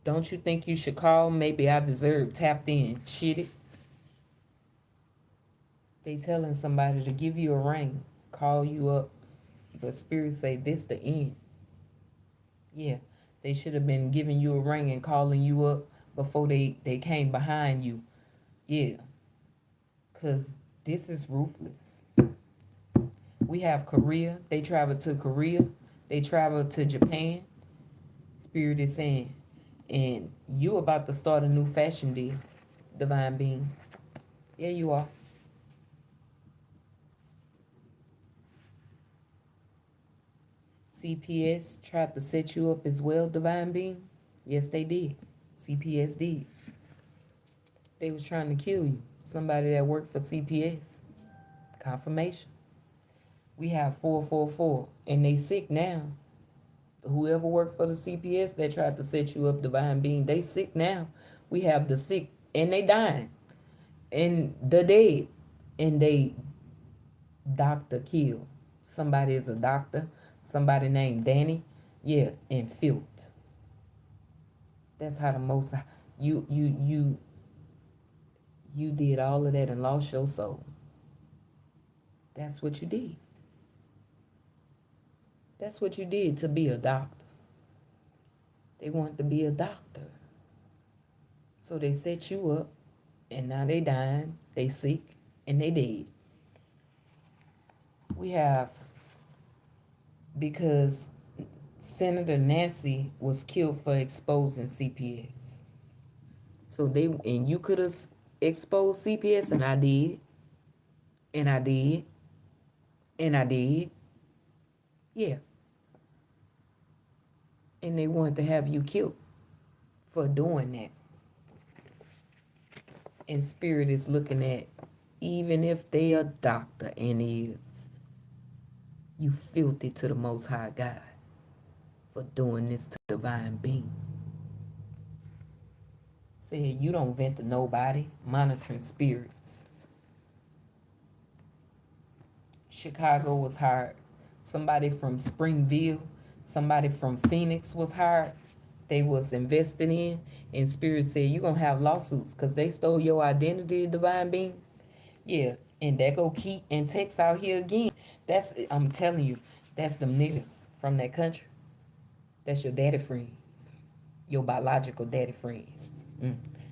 Don't you think you should call? Maybe I deserve tapped in. Shit it. They telling somebody to give you a ring, call you up, but Spirit say this the end. Yeah, they should have been giving you a ring and calling you up before they came behind you. Yeah, because this is ruthless. We have Korea. They traveled to Korea. They traveled to Japan. Spirit is saying, and you about to start a new fashion deal, divine being. Yeah, you are. CPS tried to set you up as well, divine being. Yes, they did. CPS did. They was trying to kill you. Somebody that worked for CPS. Confirmation. We have 444, and they sick now. Whoever worked for the CPS that tried to set you up, divine being, they sick now. We have the sick, and they dying, and the dead, and they doctor killed. Somebody is a doctor. Somebody named Danny. Yeah, and filth. That's how the most you did all of that and lost your soul. That's what you did. That's what you did to be a doctor. They want to be a doctor. So they set you up, and now they dying, they sick, and they dead. We have, because Senator Nancy was killed for exposing CPS. So and you could have exposed CPS, and I did. And I did. And I did. Yeah. And they wanted to have you killed for doing that. And Spirit is looking at, even if they a doctor and is, you filthy to the Most High God for doing this to divine being. Said you don't vent to nobody, monitoring spirits. Chicago was hired. Somebody from Springville, somebody from Phoenix was hired. They was invested in, and Spirit said you gonna have lawsuits because they stole your identity, divine being. Yeah, and that go Keith and Tex out here again. That's, I'm telling you, that's them niggas from that country. That's your daddy friends, your biological daddy friends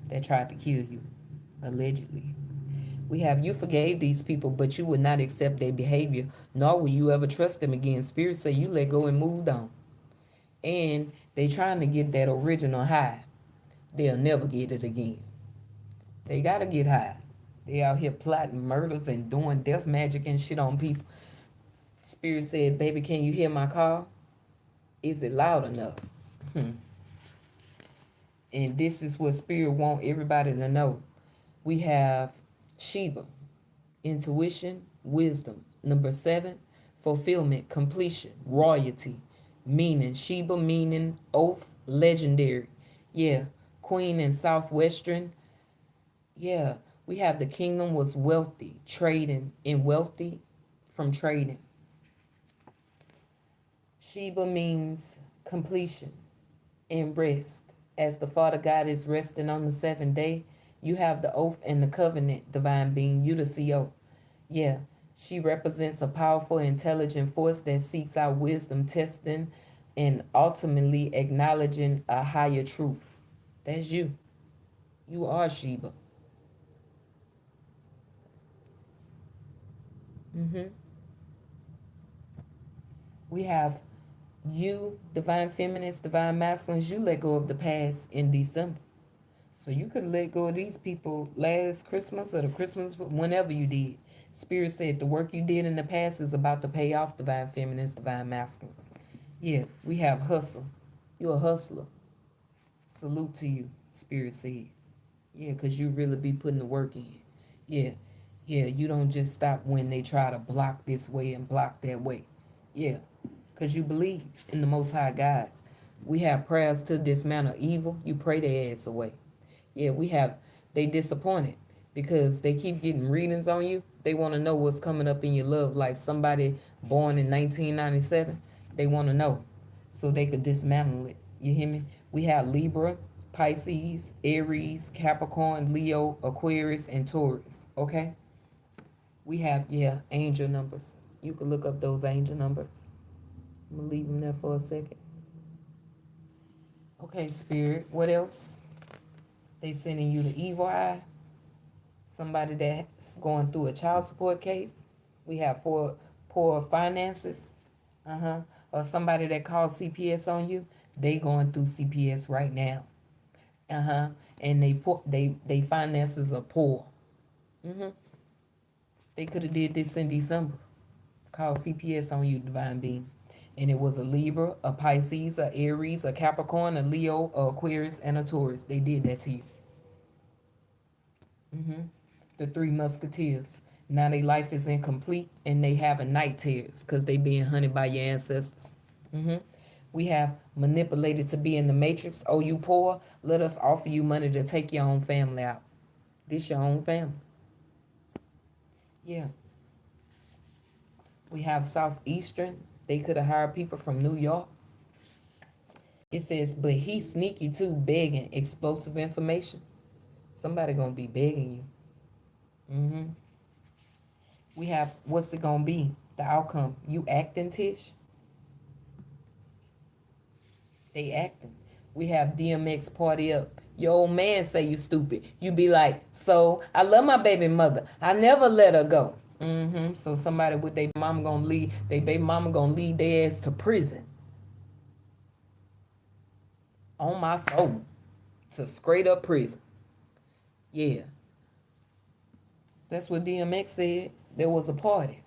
that tried to kill you, allegedly. We have, you forgave these people, but you would not accept their behavior, nor will you ever trust them again. Spirit say you let go and moved on. And they trying to get that original high. They'll never get it again. They gotta get high. They out here plotting murders and doing death magic and shit on people. Spirit said, baby, can you hear my call? Is it loud enough? And this is what Spirit want everybody to know. We have Sheba, intuition, wisdom. Number 7, fulfillment, completion, royalty, meaning. Sheba meaning oath, legendary. Yeah, queen in southwestern. Yeah, we have the kingdom was wealthy, trading, and wealthy from trading. Sheba means completion and rest. As the Father God is resting on the 7th day, you have the oath and the covenant, divine being, you the CO. Yeah, she represents a powerful, intelligent force that seeks out wisdom, testing, and ultimately acknowledging a higher truth. That's you. You are Sheba. We have you, divine feminines, divine masculines, you let go of the past in December. So you could let go of these people last Christmas or the Christmas whenever you did. Spirit said the work you did in the past is about to pay off, divine feminines, divine masculines. Yeah, we have hustle. You're a hustler. Salute to you, Spirit said. Yeah, because you really be putting the work in. Yeah, yeah, you don't just stop when they try to block this way and block that way. Yeah, because you believe in the Most High God. We have prayers to dismantle evil. You pray their ass away. Yeah, they disappointed because they keep getting readings on you. They want to know what's coming up in your love life. Somebody born in 1997, they want to know so they could dismantle it. You hear me? We have Libra, Pisces, Aries, Capricorn, Leo, Aquarius, and Taurus. Okay? We have, angel numbers. You can look up those angel numbers. I'm going to leave them there for a second. Okay, Spirit. What else? They sending you the evil eye. Somebody that's going through a child support case. We have poor finances. Or somebody that calls CPS on you. They going through CPS right now. And they finances are poor. They could have did this in December. Called CPS on you, divine being. And it was a Libra, a Pisces, a Aries, a Capricorn, a Leo, a Aquarius, and a Taurus. They did that to you. The three musketeers. Now their life is incomplete and they having night terrors because they being hunted by your ancestors. We have manipulated to be in the matrix. Oh, you poor? Let us offer you money to take your own family out. This your own family. Yeah. We have Southeastern. They could have hired people from New York. It says, but he's sneaky too, begging explosive information. Somebody gonna be begging you. We have, what's it gonna be? The outcome. You acting, Tish? They acting. We have DMX party up. Your old man say you stupid. You be like, so I love my baby mother. I never let her go. So somebody with their mama gonna lead, their baby mama gonna lead their ass to prison. On my soul. To straight up prison. Yeah. That's what DMX said. There was a party.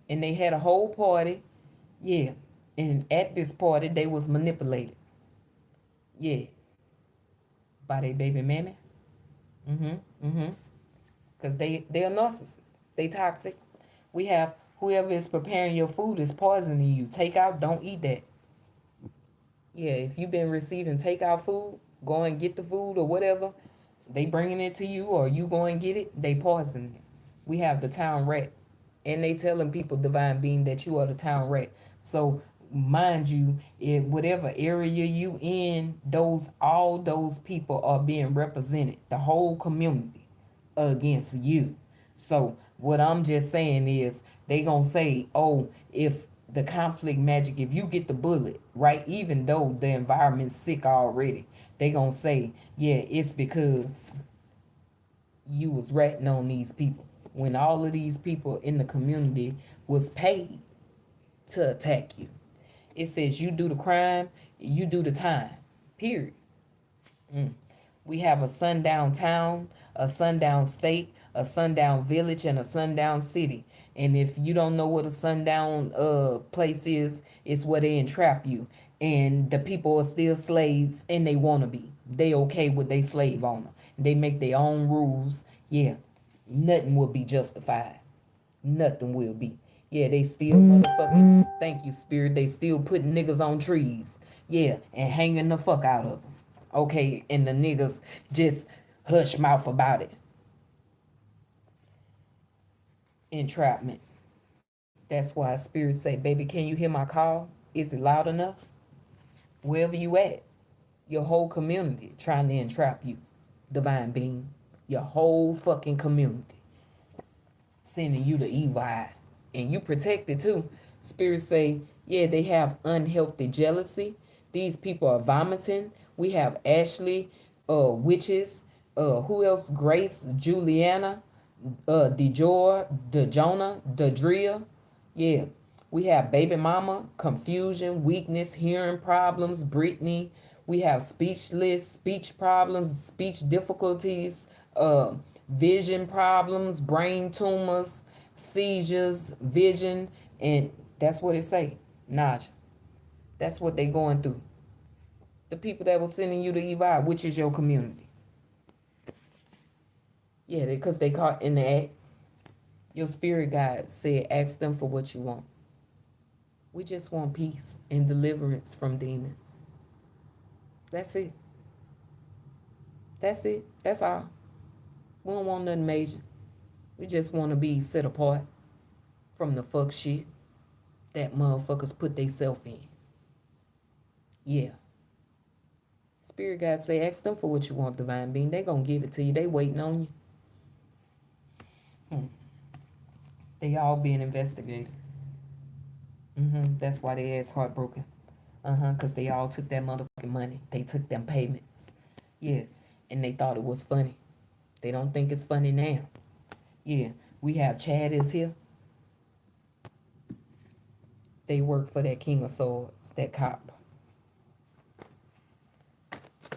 And they had a whole party. Yeah. And at this party, they was manipulated. Yeah. By their baby mammy. Because they're narcissists. They toxic. We have whoever is preparing your food is poisoning you. Take out, don't eat that. Yeah, if you've been receiving takeout food, go and get the food or whatever. They bringing it to you or you go and get it, they poisoning it. We have the town rat. And they telling people, divine being, that you are the town rat. So mind you, in whatever area you in, all those people are being represented. The whole community against you. So what I'm just saying is they gonna say, oh, if the conflict magic, if you get the bullet, right, even though the environment's sick already, they gonna say, yeah, it's because you was ratting on these people. When all of these people in the community was paid to attack you. It says you do the crime, you do the time. Period. We have a sundown town, a sundown state, a sundown village, and a sundown city. And if you don't know what a sundown place is, it's where they entrap you. And the people are still slaves and they want to be. They okay with they slave owner. They make their own rules. Yeah, nothing will be justified. Nothing will be. Yeah, they still motherfucking, thank you, Spirit. They still putting niggas on trees. Yeah, and hanging the fuck out of them. Okay, and the niggas just hush mouth about it. Entrapment. That's why Spirit say, baby, can you hear my call? Is it loud enough? Wherever you at, your whole community trying to entrap you, divine being. Your whole fucking community sending you the evil eye. And you protected too. Spirit say, yeah, they have unhealthy jealousy. These people are vomiting. We have Ashley, witches, who else? Grace, Juliana, DeJor, DeJona, DeDria. Yeah. We have baby mama, confusion, weakness, hearing problems, Brittany. We have speechless, speech problems, speech difficulties, vision problems, brain tumors, seizures, vision, and that's what it say, nausea. That's what they going through. The people that were sending you the evil, which is your community. Yeah, because they caught in the act. Your spirit guide said, ask them for what you want. We just want peace and deliverance from demons. That's it. That's it. That's all. We don't want nothing major. We just want to be set apart from the fuck shit that motherfuckers put theyself in. Yeah. Spirit guide say, ask them for what you want, divine being. They gonna give it to you. They waiting on you. They all being investigated. That's why they ass heartbroken. Because they all took that motherfucking money. They took them payments. Yeah. And they thought it was funny. They don't think it's funny now. Yeah. We have Chad is here. They work for that King of Swords, that cop.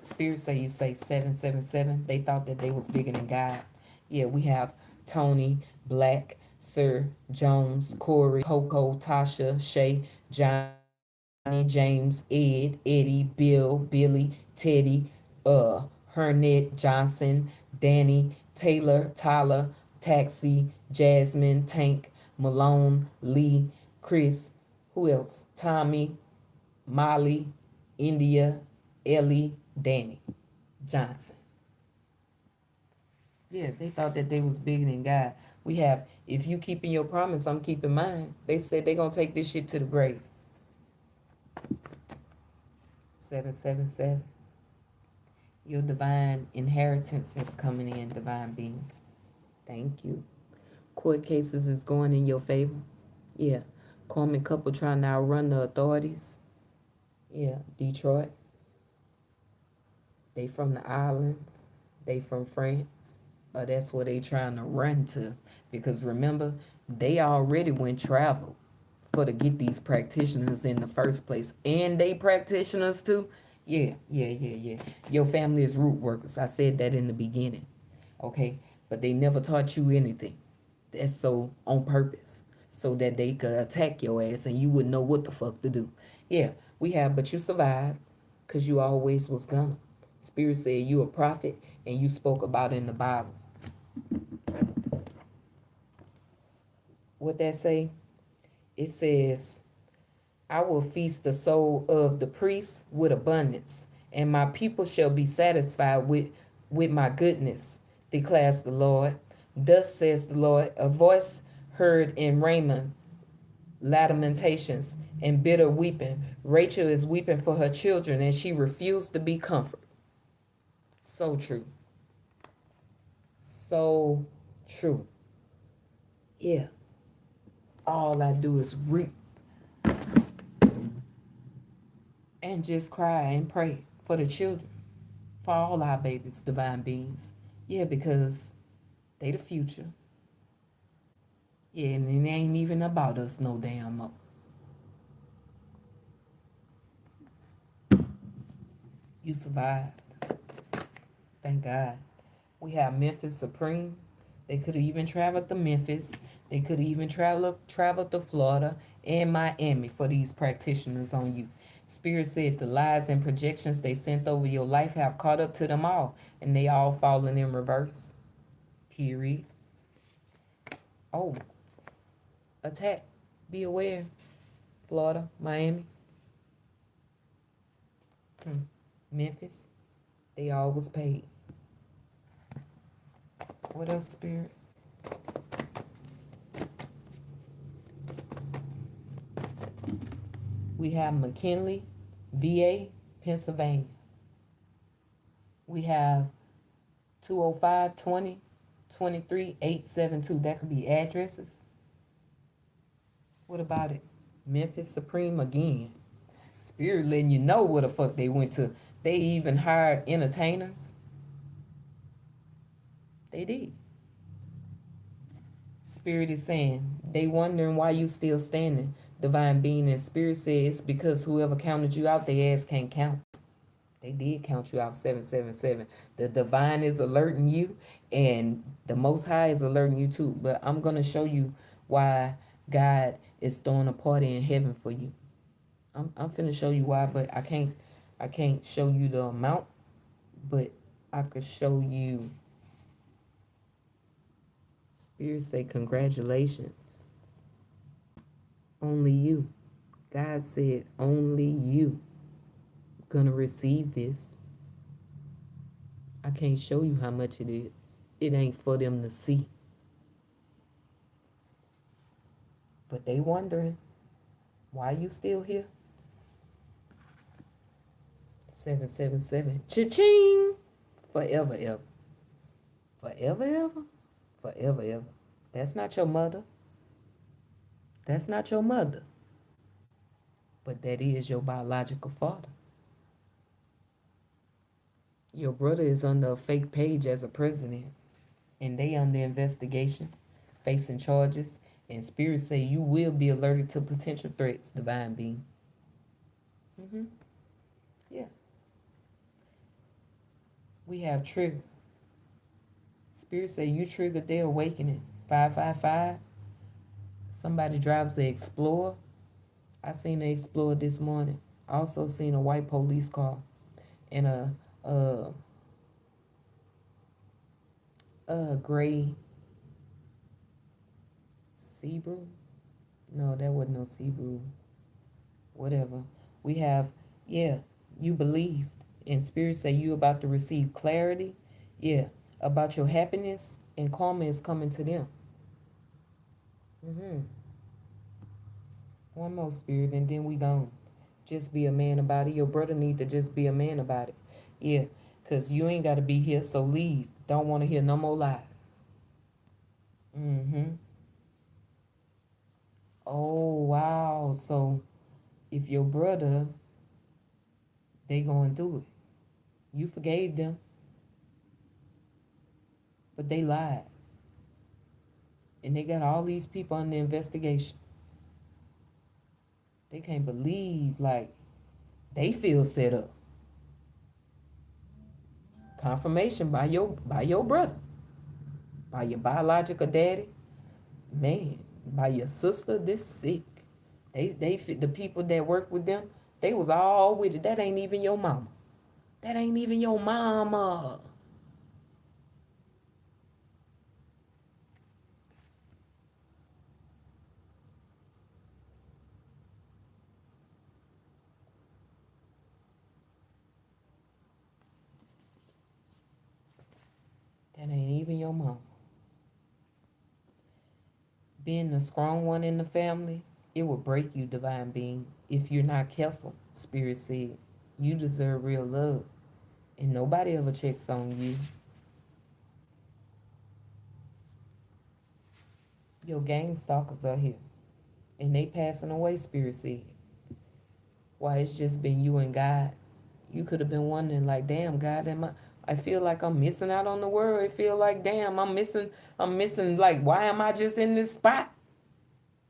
Spirit say you say 777. They thought that they was bigger than God. Yeah, we have Tony, Black, Sir, Jones, Corey, Coco, Tasha, Shay, Johnny, James, Ed, Eddie, Bill, Billy, Teddy, Hernette, Johnson, Danny, Taylor, Tyler, Taxi, Jasmine, Tank, Malone, Lee, Chris, who else? Tommy, Molly, India, Ellie, Danny, Johnson. Yeah, they thought that they was bigger than God. We have, if you keeping your promise, I'm keeping mine. They said they gonna take this shit to the grave. 777. Your divine inheritance is coming in, divine being. Thank you. Court cases is going in your favor. Yeah. Common couple trying to outrun the authorities. Yeah. Detroit. They from the islands. They from France. That's where they trying to run to. Because remember, they already went travel for to get these practitioners in the first place. And they practitioners too. Yeah. Your family is root workers. I said that in the beginning. Okay? But they never taught you anything. That's so on purpose. So that they could attack your ass and you wouldn't know what the fuck to do. Yeah, we have, but you survived. Because you always was gonna. Spirit said you a prophet and you spoke about it in the Bible. What that say? It says, I will feast the soul of the priests with abundance, and my people shall be satisfied with my goodness, declares the Lord. Thus says the Lord, a voice heard in Raymond, lamentations and bitter weeping. Rachel is weeping for her children, and she refused to be comforted. So true. So true. Yeah. All I do is reap and just cry and pray for the children, for all our babies, divine beings. Yeah, because they the future. Yeah, and it ain't even about us no damn more. You survived. Thank God. We have Memphis Supreme. They could have even traveled to Memphis. They could have even traveled to Florida and Miami for these practitioners on you. Spirit said the lies and projections they sent over your life have caught up to them all, and they all fallen in reverse. Period. Oh, attack. Be aware. Florida, Miami, Memphis. They all was paid. What else, Spirit? We have McKinley, VA, Pennsylvania. We have 205 20 23 872. That could be addresses. What about it? Memphis Supreme again. Spirit letting you know where the fuck they went to. They even hired entertainers. They did. Spirit is saying, they wondering why you still standing. Divine being and spirit says, because whoever counted you out, their ass can't count. They did count you out 777. The divine is alerting you, and the Most High is alerting you too. But I'm gonna show you why God is throwing a party in heaven for you. I'm finna show you why, but I can't show you the amount, but I could show you. Spirit say congratulations. Only you. God said only you gonna receive this. I can't show you how much it is. It ain't for them to see. But they wondering why you still here. 777. Cha-ching! Forever ever. Forever ever. Forever ever. That's not your mother. That's not your mother. But that is your biological father. Your brother is under a fake page as a president, and they under investigation, facing charges, and spirits say you will be alerted to potential threats, divine being. Yeah. We have trigger. Spirit say you triggered their awakening. 555. Somebody drives the Explorer. I seen the Explorer this morning. I also seen a white police car and a gray Subaru. No, that wasn't no Subaru. Whatever. We have, yeah, you believed. And Spirit say you about to receive clarity. Yeah, about your happiness, and karma is coming to them. One more, Spirit, and then we gone. Just be a man about it. Your brother need to just be a man about it. Yeah, because you ain't got to be here, so leave. Don't want to hear no more lies. Oh, wow. So if your brother, they going through it. You forgave them, but they lied. And they got all these people under investigation. They can't believe, like, they feel set up. Confirmation by your brother, by your biological daddy, man, by your sister. This sick. They the people that work with them. They was all with it. That ain't even your mama. That ain't even your mama. That ain't even your mama. Being the strong one in the family, it will break you, divine being, if you're not careful. Spirit said, you deserve real love, and nobody ever checks on you. Your gang stalkers are here, and they passing away. Spirit said, why it's just been you and God. You could have been wondering, like, damn, God, I feel like I'm missing out on the world. I feel like, damn, I'm missing, like, why am I just in this spot?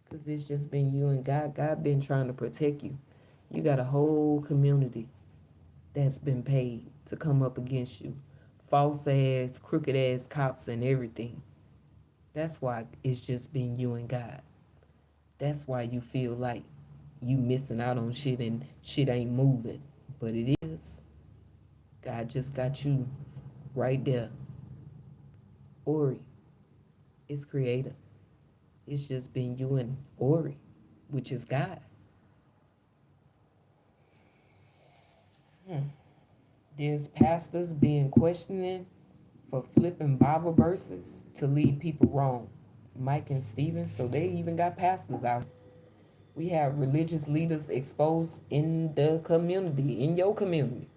Because it's just been you and God. God been trying to protect you. You got a whole community that's been paid to come up against you. False ass, crooked ass cops and everything. That's why it's just been you and God. That's why you feel like you missing out on shit and shit ain't moving. But it is. God just got you right there. Ori is creator. It's just been you and Ori, which is God. There's pastors being questioned for flipping Bible verses to lead people wrong. Mike and Stephen, so they even got pastors out. We have religious leaders exposed in the community, in your community.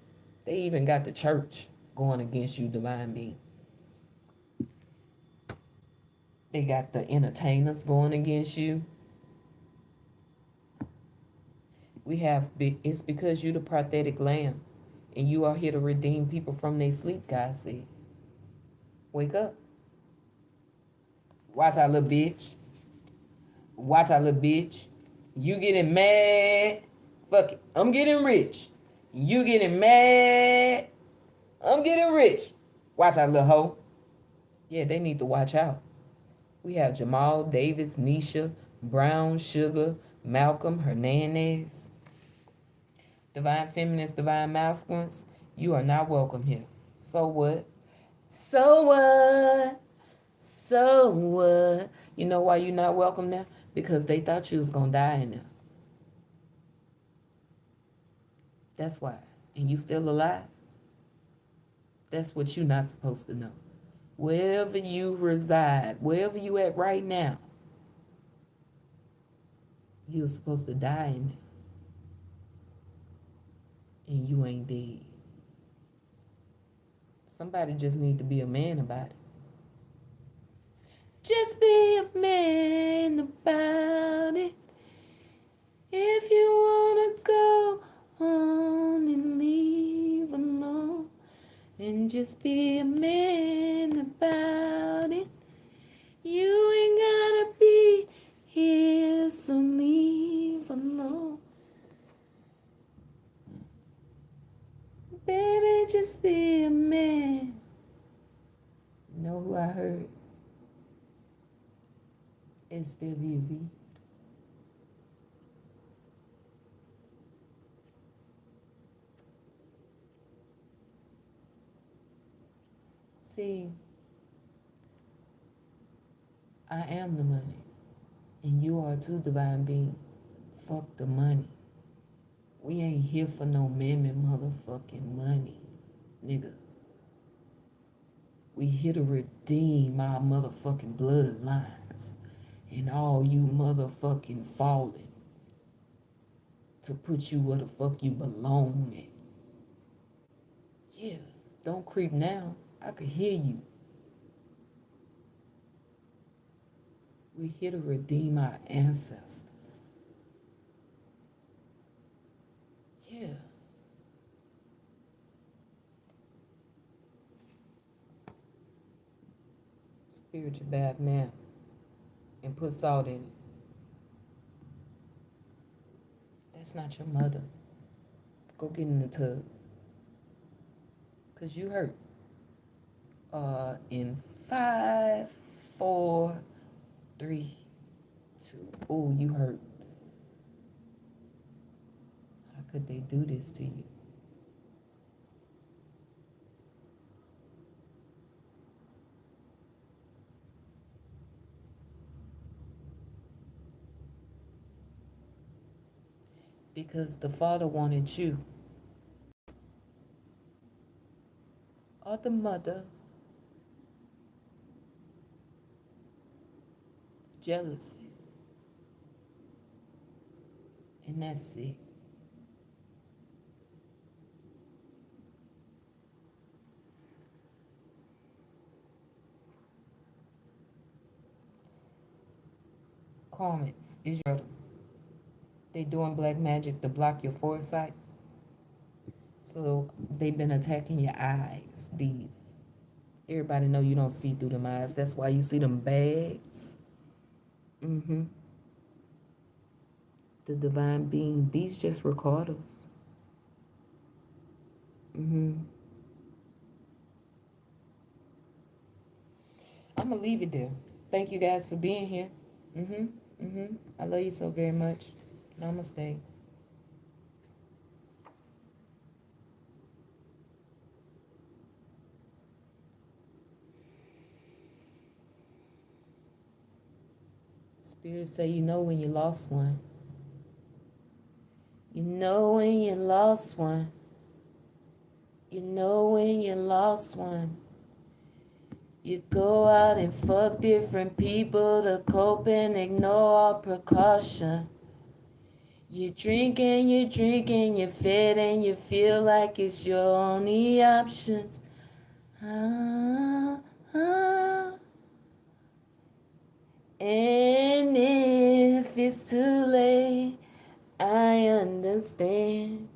They even got the church going against you, divine being. They got the entertainers going against you. It's because you the prophetic lamb, and you are here to redeem people from their sleep, God said. Wake up. Watch out, little bitch. Watch out, little bitch. You getting mad. Fuck it. I'm getting rich. You getting mad? I'm getting rich. Watch out, little hoe. Yeah, they need to watch out. We have Jamal Davis, Nisha, Brown, Sugar, Malcolm, Hernandez. Divine feminists, divine masculines, you are not welcome here. So what? So what? So what? You know why you're not welcome there? Because they thought you was gonna die in there. That's why. And you still alive? That's what you're not supposed to know. Wherever you reside, wherever you at right now, you're supposed to die in there. And you ain't dead. Somebody just need to be a man about it. Just be a man about it. If you wanna go on and leave alone, and just be a man about it. You ain't gotta be here, so leave alone. Baby, just be a man. You know who I heard? It's WV. See, I am the money, and you are too, divine being. Fuck the money. We ain't here for no mammy motherfucking money, nigga. We here to redeem our motherfucking bloodlines and all you motherfucking falling to put you where the fuck you belong at. Yeah, don't creep now. I could hear you. We're here to redeem our ancestors. Yeah. Spiritual bath now. And put salt in it. That's not your mother. Go get in the tub. Cause you hurt. In 5, 4, 3, 2. Oh, you hurt. How could they do this to you? Because the father wanted you. Or the mother. Jealousy. And that's it. Comments is your. They doing black magic to block your foresight. So they've been attacking your eyes. These. Everybody know you don't see through them eyes. That's why you see them bags. Mm-hmm. The divine being. These just recorders. Mm-hmm. I'm gonna leave it there. Thank you guys for being here. I love you so very much. Namaste. Spirit say you know when you lost one. You know when you lost one. You know when you lost one. You go out and fuck different people to cope and ignore all precaution. You drink and you drink and you fed and you feel like it's your only options. And if it's too late, I understand.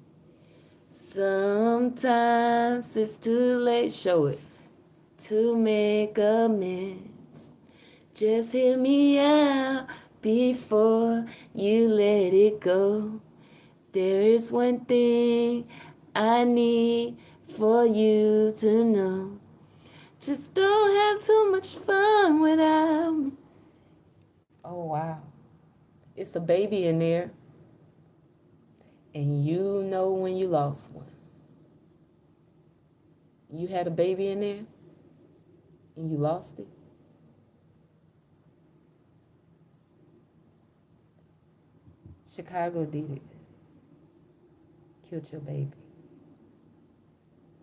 Sometimes it's too late, show it, to make amends. Just hear me out before you let it go. There is one thing I need for you to know. Just don't have too much fun without me. Oh, wow. It's a baby in there, and you know when you lost one. You had a baby in there, and you lost it. Chicago did it. Killed your baby.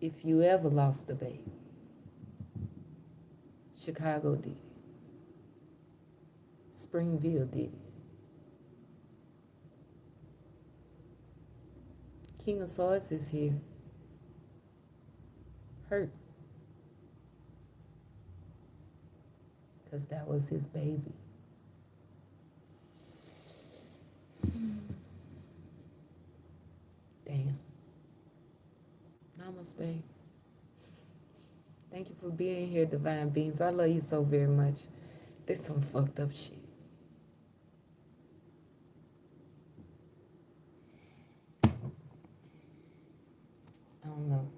If you ever lost a baby, Chicago did it. Springville did it. King of Swords is here. Hurt. Because that was his baby. Damn. Namaste. Thank you for being here, Divine Beings. I love you so very much. There's some fucked up shit. I don't know.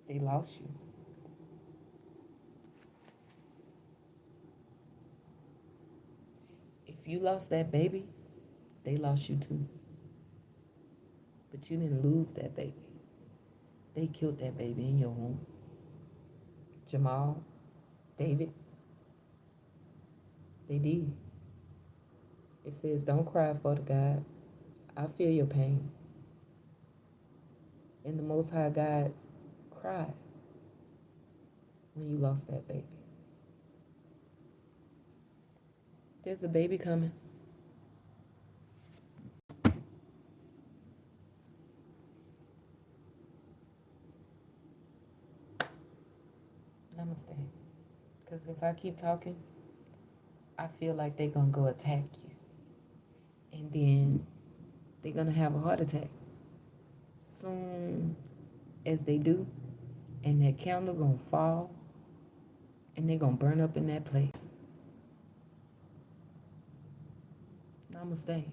They lost you. If you lost that baby, they lost you too. But you didn't lose that baby. They killed that baby in your womb. Jamal, David, they did. It says, don't cry, Father God. I feel your pain. And the Most High God cried when you lost that baby. There's a baby coming. Namaste. Because if I keep talking, I feel like they're going to go attack you. And then they're going to have a heart attack. Soon as they do, and that candle going to fall, and they're going to burn up in that place. Namaste.